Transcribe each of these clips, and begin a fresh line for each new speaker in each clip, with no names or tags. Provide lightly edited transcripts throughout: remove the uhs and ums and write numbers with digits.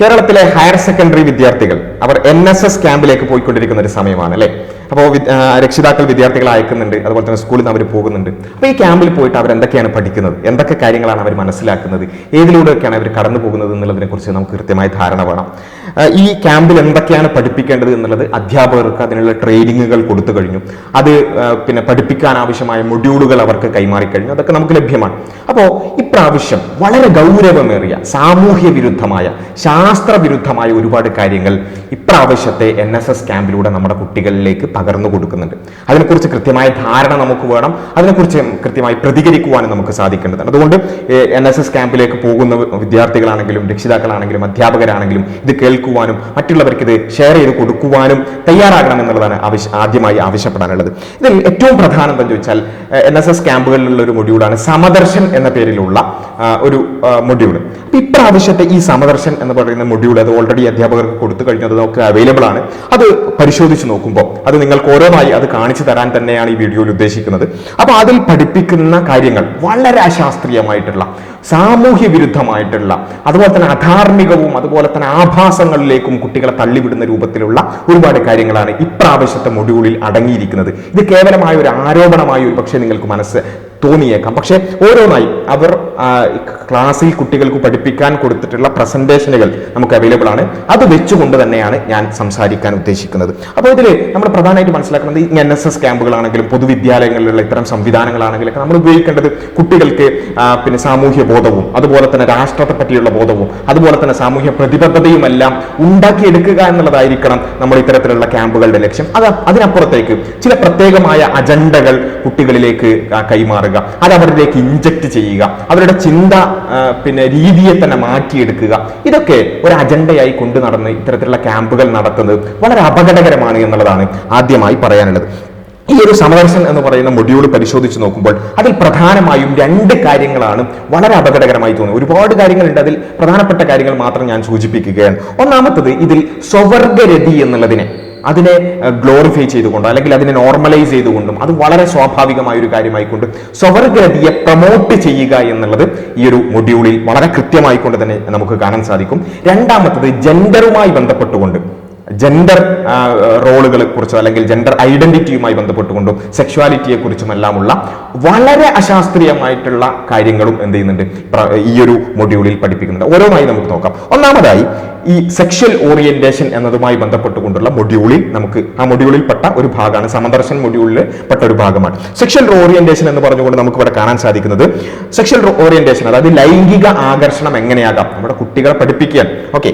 കേരളത്തിലെ higher secondary വിദ്യാർത്ഥികൾ അവർ NSS ക്യാമ്പിലേക്ക് പോയിക്കൊണ്ടിരിക്കുന്ന ഒരു സമയമാണ് അല്ലേ. അപ്പോൾ രക്ഷിതാക്കൾ വിദ്യാർത്ഥികളെ അയക്കുന്നുണ്ട്, അതുപോലെ തന്നെ സ്കൂളിൽ നിന്ന് അവർ പോകുന്നുണ്ട്. അപ്പോൾ ഈ ക്യാമ്പിൽ പോയിട്ട് അവർ എന്തൊക്കെയാണ് പഠിക്കുന്നത്, എന്തൊക്കെ കാര്യങ്ങളാണ് അവർ മനസ്സിലാക്കുന്നത്, ഏതിലൂടെയൊക്കെയാണ് അവർ കടന്നു പോകുന്നത് എന്നുള്ളതിനെ കുറിച്ച് നമുക്ക് കൃത്യമായ ധാരണ വേണം. ഈ ക്യാമ്പിൽ എന്തൊക്കെയാണ് പഠിപ്പിക്കേണ്ടത് എന്നുള്ളത് അധ്യാപകർക്ക് അതിനുള്ള ട്രെയിനിങ്ങുകൾ കൊടുത്തു കഴിഞ്ഞു. അത് പിന്നെ പഠിപ്പിക്കാൻ ആവശ്യമായ മൊഡ്യൂളുകൾ അവർക്ക് കൈമാറിക്കഴിഞ്ഞു. അതൊക്കെ നമുക്ക് ലഭ്യമാണ്. അപ്പോൾ ഇപ്രാവശ്യം വളരെ ഗൗരവമേറിയ സാമൂഹ്യ വിരുദ്ധമായ ശാസ്ത്രവിരുദ്ധമായ ഒരുപാട് കാര്യങ്ങൾ ഇപ്രാവശ്യത്തെ NSS ക്യാമ്പിലൂടെ നമ്മുടെ കുട്ടികളിലേക്ക് പകർന്നു കൊടുക്കുന്നുണ്ട്. അതിനെക്കുറിച്ച് കൃത്യമായ ധാരണ നമുക്ക് വേണം. അതിനെക്കുറിച്ച് കൃത്യമായി പ്രതികരിക്കുവാനും നമുക്ക് സാധിക്കേണ്ടതാണ്. അതുകൊണ്ട് NSS ക്യാമ്പിലേക്ക് പോകുന്ന വിദ്യാർത്ഥികളാണെങ്കിലും രക്ഷിതാക്കളാണെങ്കിലും അധ്യാപകരാണെങ്കിലും ഇത് കേൾക്കുവാനും മറ്റുള്ളവർക്ക് ഇത് ഷെയർ ചെയ്ത് കൊടുക്കുവാനും തയ്യാറാകണം എന്നുള്ളതാണ് ആദ്യമായി ആവശ്യപ്പെടാനുള്ളത്. ഇതിൽ ഏറ്റവും പ്രധാനം എന്താണെന്ന് ചോദിച്ചാൽ NSS ക്യാമ്പുകളിലുള്ള ഒരു മൊഡ്യൂളാണ് സമദർശൻ എന്ന പേരിലുള്ള ഒരു മൊഡ്യൂൾ. ഇപ്രാവശ്യത്തെ ഈ സമദർശൻ എന്ന് പറയുന്ന മൊഡ്യൂൾ അത് ഓൾറെഡി അധ്യാപകർക്ക് കൊടുത്തു കഴിഞ്ഞത് നമുക്ക് അവൈലബിൾ ആണ്. അത് പരിശോധിച്ച് നോക്കുമ്പോൾ അത് നിങ്ങൾക്ക് ഓരോന്നായി അത് കാണിച്ചു തരാൻ തന്നെയാണ് ഈ വീഡിയോയിൽ ഉദ്ദേശിക്കുന്നത്. അപ്പോൾ അതിൽ പഠിപ്പിക്കുന്ന കാര്യങ്ങൾ വളരെ അശാസ്ത്രീയമായിട്ടുള്ള സാമൂഹ്യ വിരുദ്ധമായിട്ടുള്ള അതുപോലെ തന്നെ അധാർമികവും അതുപോലെ തന്നെ ആഭാസങ്ങളിലേക്കും കുട്ടികളെ തള്ളിവിടുന്ന രൂപത്തിലുള്ള ഒരുപാട് കാര്യങ്ങളാണ് ഇപ്രാവശ്യത്തെ മൊഡ്യൂളിൽ അടങ്ങിയിരിക്കുന്നത്. ഇത് കേവലമായ ഒരു ആരോപണമായി ഒരു പക്ഷേ നിങ്ങൾക്ക് മനസ്സ് തോന്നിയേക്കാം. പക്ഷേ ഓരോന്നായി അവർ ക്ലാസ്സിൽ കുട്ടികൾക്ക് പഠിപ്പിക്കാൻ കൊടുത്തിട്ടുള്ള പ്രസന്റേഷനുകൾ നമുക്ക് അവൈലബിൾ ആണ്. അത് വെച്ചുകൊണ്ട് തന്നെയാണ് ഞാൻ സംസാരിക്കാൻ ഉദ്ദേശിക്കുന്നത്. അപ്പോൾ ഇതിൽ നമ്മൾ പ്രധാനമായിട്ട് മനസ്സിലാക്കുന്നത് ഈ NSS ക്യാമ്പുകളാണെങ്കിലും പൊതുവിദ്യാലയങ്ങളിലുള്ള ഇത്തരം സംവിധാനങ്ങളാണെങ്കിലൊക്കെ നമ്മൾ ഉപയോഗിക്കേണ്ടത് കുട്ടികൾക്ക് പിന്നെ സാമൂഹ്യ ബോധവും അതുപോലെ തന്നെ രാഷ്ട്രത്തെ പറ്റിയുള്ള ബോധവും അതുപോലെ തന്നെ സാമൂഹ്യ പ്രതിബദ്ധതയും എല്ലാം ഉണ്ടാക്കിയെടുക്കുക എന്നുള്ളതായിരിക്കണം നമ്മൾ ഇത്തരത്തിലുള്ള ക്യാമ്പുകളുടെ ലക്ഷ്യം. അതിനപ്പുറത്തേക്ക് ചില പ്രത്യേകമായ അജണ്ടകൾ കുട്ടികളിലേക്ക് കൈമാറുക, അത് അവരിലേക്ക് ഇൻജക്ട് ചെയ്യുക, അവരുടെ ചിന്ത പിന്നെ രീതിയെ തന്നെ മാറ്റിയെടുക്കുക, ഇതൊക്കെ ഒരു അജണ്ടയായി കൊണ്ടു നടന്ന് ഇത്തരത്തിലുള്ള ക്യാമ്പുകൾ നടത്തുന്നത് വളരെ അപകടകരമാണ് എന്നുള്ളതാണ് ആദ്യമായി പറയാനുള്ളത്. ഈ ഒരു സമദർശൻ എന്ന് പറയുന്ന മൊഡ്യൂൾ പരിശോധിച്ച് നോക്കുമ്പോൾ അതിൽ പ്രധാനമായും രണ്ട് കാര്യങ്ങളാണ് വളരെ അപകടകരമായി തോന്നുന്നത്. ഒരുപാട് കാര്യങ്ങളുണ്ട്, അതിൽ പ്രധാനപ്പെട്ട കാര്യങ്ങൾ മാത്രം ഞാൻ സൂചിപ്പിക്കുകയാണ്. ഒന്നാമത്തത്, ഇതിൽ സ്വവർഗരതി എന്നുള്ളതിനെ അതിനെ ഗ്ലോറിഫൈ ചെയ്തുകൊണ്ടോ അല്ലെങ്കിൽ അതിനെ നോർമലൈസ് ചെയ്തുകൊണ്ടും അത് വളരെ സ്വാഭാവികമായ ഒരു കാര്യമായിക്കൊണ്ട് സ്വവർഗരതിയെ പ്രൊമോട്ട് ചെയ്യുക എന്നുള്ളത് ഈ ഒരു മൊഡ്യൂളിൽ വളരെ കൃത്യമായിക്കൊണ്ട് തന്നെ നമുക്ക് കാണാൻ സാധിക്കും. രണ്ടാമത്തത്, ജെൻഡറുമായി ബന്ധപ്പെട്ടുകൊണ്ട് ജെൻഡർ റോളുകളെ കുറിച്ചോ അല്ലെങ്കിൽ ജെൻഡർ ഐഡന്റിറ്റിയുമായി ബന്ധപ്പെട്ടുകൊണ്ടും സെക്ഷുവാലിറ്റിയെ കുറിച്ചുമെല്ലാമുള്ള വളരെ അശാസ്ത്രീയമായിട്ടുള്ള കാര്യങ്ങളും എന്ത് ചെയ്യുന്നുണ്ട് ഈ ഒരു മൊഡ്യൂളിൽ പഠിപ്പിക്കുന്നുണ്ട്. ഓരോന്നായി നമുക്ക് നോക്കാം. ഒന്നാമതായി ഈ സെക്ഷൽ ഓറിയന്റേഷൻ എന്നതുമായി ബന്ധപ്പെട്ടുകൊണ്ടുള്ള മൊഡ്യൂളിൽ നമുക്ക് ആ മൊഡ്യൂളിൽ പെട്ട ഒരു ഭാഗമാണ്, സമദർശൻ മൊഡ്യൂളിൽ പെട്ട ഒരു ഭാഗമാണ് സെക്ഷൽ ഓറിയന്റേഷൻ എന്ന് പറഞ്ഞുകൊണ്ട് നമുക്ക് ഇവിടെ കാണാൻ സാധിക്കുന്നത്. സെക്ഷൽ ഓറിയന്റേഷൻ അതായത് ലൈംഗിക ആകർഷണം എങ്ങനെയാകാം നമ്മുടെ കുട്ടികളെ പഠിപ്പിക്കാൻ. Okay,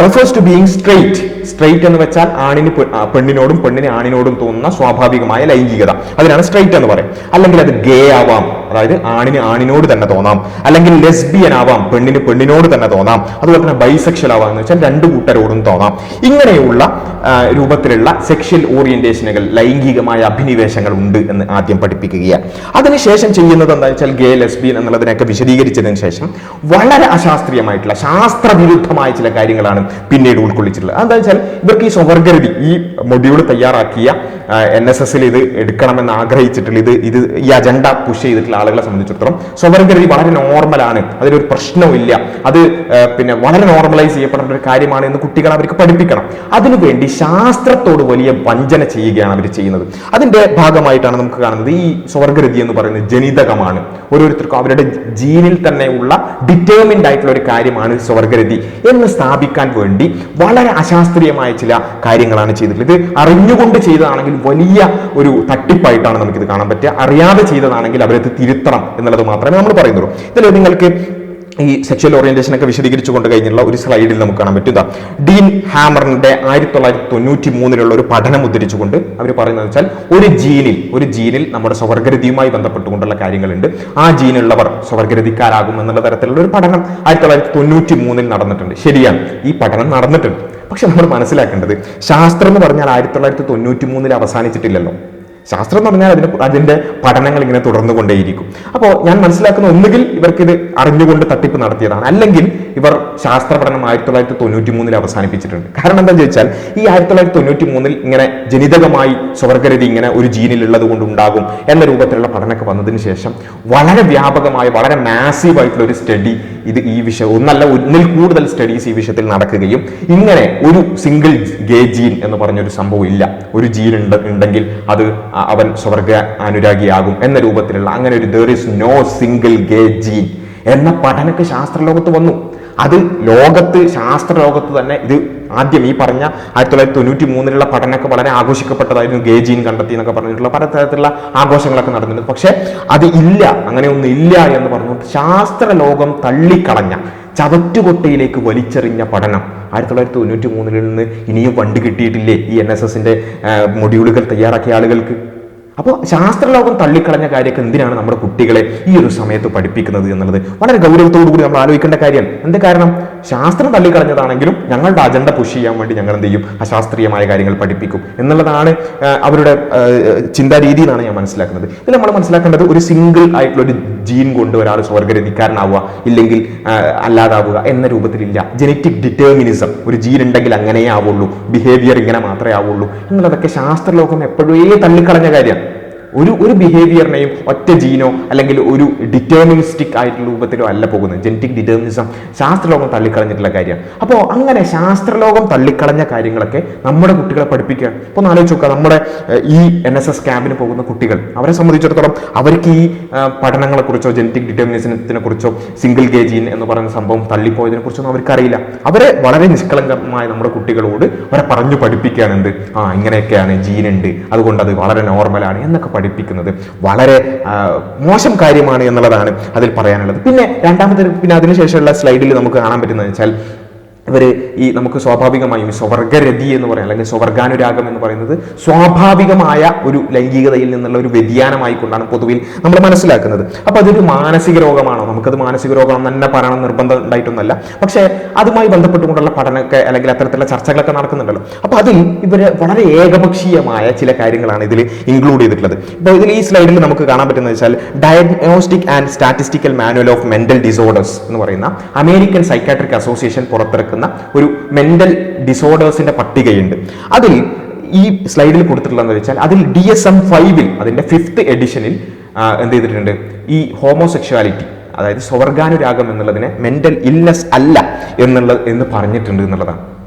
refers to being straight. Straight എന്ന് വെച്ചാൽ ആണിന് പെണ്ണിനോടും പെണ്ണിന് ആണിനോടും തോന്നുന്ന സ്വാഭാവികമായ ലൈംഗികത, അതിനാണ് സ്ട്രെയിറ്റ് എന്ന് പറയും. അല്ലെങ്കിൽ അത് ഗേ ആവാം, അതായത് ആണിന് ആണിനോട് തന്നെ തോന്നാം. അല്ലെങ്കിൽ ലെസ്ബിയൻ ആവാം, പെണ്ണിന് പെണ്ണിനോട് തന്നെ തോന്നാം. അതുപോലെ തന്നെ ബൈസെക്ഷൽ ആവാം എന്ന് വെച്ചാൽ രണ്ടു കൂട്ടരോടും തോന്നാം. ഇങ്ങനെയുള്ള രൂപത്തിലുള്ള സെക്ഷൽ ഓറിയന്റേഷനുകൾ, ലൈംഗികമായ അഭിനിവേശങ്ങൾ ഉണ്ട് എന്ന് ആദ്യം പഠിപ്പിക്കുകയാണ്. അതിനുശേഷം ചെയ്യുന്നത് എന്താ വെച്ചാൽ ഗേ, ലെസ്ബിയൻ എന്നുള്ളതിനൊക്കെ വിശദീകരിച്ചതിന് ശേഷം വളരെ അശാസ്ത്രീയമായിട്ടുള്ള ശാസ്ത്രവിരുദ്ധമായ ചില കാര്യങ്ങളാണ് പിന്നീട് ഉൾക്കൊള്ളിച്ചിട്ടുള്ളത്. എന്താ വെച്ചാൽ ഇവർക്ക് ഈ സ്വവർഗരതി ഈ മൊഡ്യൂൾ തയ്യാറാക്കിയ NSSൽ ഇത് എടുക്കണമെന്ന് ആഗ്രഹിച്ചിട്ടുള്ള ഇത് ഈ അജണ്ട പുഷ് ചെയ്തിട്ടുള്ള ആളുകളെ സംബന്ധിച്ചിടത്തോളം സ്വവർഗരതി വളരെ നോർമലാണ്, അതിലൊരു പ്രശ്നവുമില്ല, അത് പിന്നെ വളരെ നോർമലൈസ് ചെയ്യപ്പെടേണ്ട ഒരു കാര്യമാണ് എന്ന് കുട്ടികളെ അവർക്ക് പഠിപ്പിക്കണം. അതിനുവേണ്ടി ശാസ്ത്രത്തോട് വലിയ വഞ്ചന ചെയ്യുകയാണ് അവർ ചെയ്യുന്നത്. അതിന്റെ ഭാഗമായിട്ടാണ് നമുക്ക് കാണുന്നത് ഈ സ്വവർഗരതി എന്ന് പറയുന്നത് ജനിതകമാണ്, ഓരോരുത്തർക്കും അവരുടെ ജീനിൽ തന്നെ ഉള്ള ഡിറ്റർമിൻഡ് ആയിട്ടുള്ള ഒരു കാര്യമാണ് സ്വവർഗരതി എന്ന് സ്ഥാപിക്കാൻ വേണ്ടി വളരെ അശാസ്ത്രീയമായ ചില കാര്യങ്ങളാണ് ചെയ്തിട്ടുള്ളത്. ഇത് അറിഞ്ഞുകൊണ്ട് ചെയ്തതാണെങ്കിൽ വലിയ ഒരു തട്ടിപ്പായിട്ടാണ് നമുക്കിത് കാണാൻ പറ്റുക. അറിയാതെ ചെയ്തതാണെങ്കിൽ അവരത് തിരുത്തണം എന്നുള്ളത് മാത്രമേ നമ്മൾ പറയുന്നുള്ളൂ. ഇതിൽ നിങ്ങൾക്ക് ഈ സെക്ഷൽ ഓറിയന്റേഷൻ ഒക്കെ വിശദീകരിച്ചുകൊണ്ട് കഴിഞ്ഞുള്ള ഒരു സ്ലൈഡിൽ നമുക്ക് കാണാൻ പറ്റുക. ഡീൻ ഹാമറിന്റെ 1993 ഒരു പഠനം ഉദ്ധരിച്ചുകൊണ്ട് അവർ പറയുന്നത് വെച്ചാൽ ഒരു ജീനിൽ നമ്മുടെ സ്വവർഗരതിയുമായി ബന്ധപ്പെട്ടുകൊണ്ടുള്ള കാര്യങ്ങളുണ്ട്, ആ ജീനുള്ളവർ സ്വവർഗരതിക്കാരാകും എന്നുള്ള തരത്തിലുള്ള ഒരു പഠനം 1993 നടന്നിട്ടുണ്ട്. ശരിയാണ്, ഈ പഠനം നടന്നിട്ടുണ്ട്. പക്ഷെ നമ്മൾ മനസ്സിലാക്കേണ്ടത് ശാസ്ത്രം എന്ന് പറഞ്ഞാൽ 1993 അവസാനിച്ചിട്ടില്ലല്ലോ. ശാസ്ത്രം എന്ന് പറഞ്ഞാൽ അതിന്റെ പഠനങ്ങൾ ഇങ്ങനെ തുടർന്നുകൊണ്ടേയിരിക്കും. അപ്പോൾ ഞാൻ മനസ്സിലാക്കുന്ന ഒന്നുകിൽ ഇവർക്കിത് അറിഞ്ഞുകൊണ്ട് തട്ടിപ്പ് നടത്തിയതാണ്, അല്ലെങ്കിൽ ഇവർ ശാസ്ത്ര പഠനം 1993 അവസാനിപ്പിച്ചിട്ടുണ്ട്. കാരണം എന്താണെന്ന് ചോദിച്ചാൽ ഈ 1993 ഇങ്ങനെ ജനിതകമായി സ്വവർഗരതി ഇങ്ങനെ ഒരു ജീനിലുള്ളത് കൊണ്ട് ഉണ്ടാകും എന്ന രൂപത്തിലുള്ള പഠനമൊക്കെ വന്നതിന് ശേഷം വളരെ വ്യാപകമായ വളരെ മാസീവ് ആയിട്ടുള്ള ഒരു സ്റ്റഡി ഇത് ഈ വിഷയം ഒന്നിൽ കൂടുതൽ സ്റ്റഡീസ് ഈ വിഷയത്തിൽ നടക്കുകയും ഇങ്ങനെ ഒരു സിംഗിൾ ഗേ ജീൻ എന്ന് പറഞ്ഞൊരു സംഭവം ഇല്ല, ഒരു ജീൻ ഉണ്ടെങ്കിൽ അത് അവൻ സ്വർഗ അനുരാഗിയാകും എന്ന രൂപത്തിലുള്ള അങ്ങനെ ഒരു there is no single gay gene എന്ന പഠനമൊക്കെ ശാസ്ത്രലോകത്ത് വന്നു. അത് ശാസ്ത്ര ലോകത്ത് തന്നെ ഇത് ആദ്യം ഈ പറഞ്ഞ 1993 പഠനമൊക്കെ വളരെ ആഘോഷിക്കപ്പെട്ടതായിരുന്നു. ഗേ ജീൻ കണ്ടെത്തി എന്നൊക്കെ പറഞ്ഞിട്ടുള്ള പല തരത്തിലുള്ള ആഘോഷങ്ങളൊക്കെ നടന്നിട്ടുണ്ട്. പക്ഷെ അത് ഇല്ല, അങ്ങനെയൊന്നും ഇല്ല എന്ന് പറഞ്ഞു ശാസ്ത്ര ലോകം തള്ളിക്കളഞ്ഞ, ചവറ്റുകൊട്ടയിലേക്ക് വലിച്ചെറിഞ്ഞ പഠനം 1993 നിന്ന് ഇനിയും ഫണ്ട് കിട്ടിയിട്ടില്ലേ ഈ NSSന്റെ മൊഡ്യൂളുകൾ തയ്യാറാക്കിയ ആളുകൾക്ക്? അപ്പോൾ ശാസ്ത്രലോകം തള്ളിക്കളഞ്ഞ കാര്യമൊക്കെ എന്തിനാണ് നമ്മുടെ കുട്ടികളെ ഈ ഒരു സമയത്ത് പഠിപ്പിക്കുന്നത് എന്നുള്ളത് വളരെ ഗൗരവത്തോടു കൂടി നമ്മൾ ആലോചിക്കേണ്ട കാര്യമാണ്. എന്താ കാരണം? ശാസ്ത്രം തള്ളിക്കളഞ്ഞതാണെങ്കിലും ഞങ്ങളുടെ അജണ്ട പുഷ് ചെയ്യാൻ വേണ്ടി ഞങ്ങൾ എന്ത് ചെയ്യും, അശാസ്ത്രീയമായ കാര്യങ്ങൾ പഠിപ്പിക്കും എന്നുള്ളതാണ് അവരുടെ ചിന്താ രീതി എന്നാണ് ഞാൻ മനസ്സിലാക്കുന്നത്. ഇതിൽ നമ്മൾ മനസ്സിലാക്കേണ്ടത് ഒരു സിംഗിൾ ആയിട്ടുള്ള ഒരു ജീൻ കൊണ്ട് ഒരാൾ സ്വർഗരതിക്കാരനാവുക ഇല്ലെങ്കിൽ അല്ലാതാവുക എന്ന രൂപത്തിലില്ല. ജനറ്റിക് ഡിറ്റർമിനിസം, ഒരു ജീൻ ഉണ്ടെങ്കിൽ അങ്ങനെയേ ആവുള്ളൂ, ബിഹേവിയർ ഇങ്ങനെ മാത്രമേ ആവുള്ളൂ എന്നുള്ളതൊക്കെ ശാസ്ത്രലോകം എപ്പോഴേ തള്ളിക്കളഞ്ഞ കാര്യമാണ്. ഒരു ബിഹേവിയറിനെയും ഒറ്റ ജീനോ അല്ലെങ്കിൽ ഒരു ഡിറ്റർമിനിസ്റ്റിക് ആയിട്ടുള്ള രൂപത്തിലോ അല്ല പോകുന്നത്. ജനറ്റിക് ഡിറ്റർമിനിസം ശാസ്ത്രലോകം തള്ളിക്കളഞ്ഞിട്ടുള്ള കാര്യമാണ്. അപ്പോൾ അങ്ങനെ ശാസ്ത്രലോകം തള്ളിക്കളഞ്ഞ കാര്യങ്ങളൊക്കെ നമ്മുടെ കുട്ടികളെ പഠിപ്പിക്കുക. ഇപ്പോൾ ഒന്ന് ആലോചിച്ച് നോക്കുക, നമ്മുടെ ഈ NSS ക്യാമ്പിന് പോകുന്ന കുട്ടികൾ, അവരെ സംബന്ധിച്ചിടത്തോളം അവർക്ക് ഈ പഠനങ്ങളെക്കുറിച്ചോ ജനറ്റിക് ഡിറ്റർമിനിസത്തിനെ കുറിച്ചോ സിംഗിൾ ഗേ ജീൻ എന്ന് പറയുന്ന സംഭവം തള്ളിപ്പോയതിനെ കുറിച്ചൊന്നും അവർക്കറിയില്ല. അവരെ വളരെ നിഷ്കളങ്കമായ നമ്മുടെ കുട്ടികളോട് അവരെ പറഞ്ഞു പഠിപ്പിക്കാനുണ്ട്, ഇങ്ങനെയൊക്കെയാണ്, ജീനുണ്ട്, അതുകൊണ്ട് അത് വളരെ നോർമലാണ് എന്നൊക്കെ പഠിപ്പിക്കുന്നത് വളരെ മോശം കാര്യമാണ് എന്നുള്ളതാണ് അതിൽ പറയാനുള്ളത്. പിന്നെ അതിനുശേഷമുള്ള സ്ലൈഡിൽ നമുക്ക് കാണാൻ പറ്റുന്നത് വെച്ചാൽ നമുക്ക് സ്വാഭാവികമായും സ്വർഗരതി എന്ന് പറയാം അല്ലെങ്കിൽ സ്വർഗാനുരാഗം എന്ന് പറയുന്നത് സ്വാഭാവികമായ ഒരു ലൈംഗികതയിൽ നിന്നുള്ള ഒരു വ്യതിയാനമായി കൊണ്ടാണ് പൊതുവിൽ നമ്മൾ മനസ്സിലാക്കുന്നത്. അപ്പൊ അതൊരു മാനസിക രോഗമാണോ? നമുക്കത് മാനസിക രോഗം തന്നെ പറയണം നിർബന്ധം ഉണ്ടായിട്ടൊന്നല്ല, പക്ഷെ അതുമായി ബന്ധപ്പെട്ടുകൊണ്ടുള്ള പഠനമൊക്കെ അല്ലെങ്കിൽ അത്തരത്തിലുള്ള ചർച്ചകളൊക്കെ നടക്കുന്നുണ്ടല്ലോ. അപ്പൊ അതിൽ ഇവര് വളരെ ഏകപക്ഷീയമായ ചില കാര്യങ്ങളാണ് ഇതിൽ ഇൻക്ലൂഡ് ചെയ്തിട്ടുള്ളത്. ഇപ്പൊ ഇതിൽ ഈ സ്ലൈഡിൽ നമുക്ക് കാണാൻ പറ്റുന്നത് വെച്ചാൽ diagnostic and statistical manual of mental disorders എന്ന് പറയുന്ന അമേരിക്കൻ സൈക്കാട്രിക് അസോസിയേഷൻ പുറത്തിറക്കുന്ന ഒരു മെന്റൽ ഡിസോർഡേഴ്സിന്റെ പട്ടികയുണ്ട്. അതിൽ ഈ സ്ലൈഡിൽ കൊടുത്തിട്ടുള്ളതെന്ന് വെച്ചാൽ അതിൽ DSM-5 അതിന്റെ 5th എഡിഷനിൽ എന്ത് ചെയ്തിട്ടുണ്ട്, ഈ ഹോമോസെക്ഷുവാലിറ്റി അതായത് സ്വർഗാനുരാഗം എന്നുള്ളതിനെ മെന്റൽ ഇൽനെസ് അല്ല എന്ന് പറഞ്ഞിട്ടുണ്ട് എന്നുള്ളതാണ്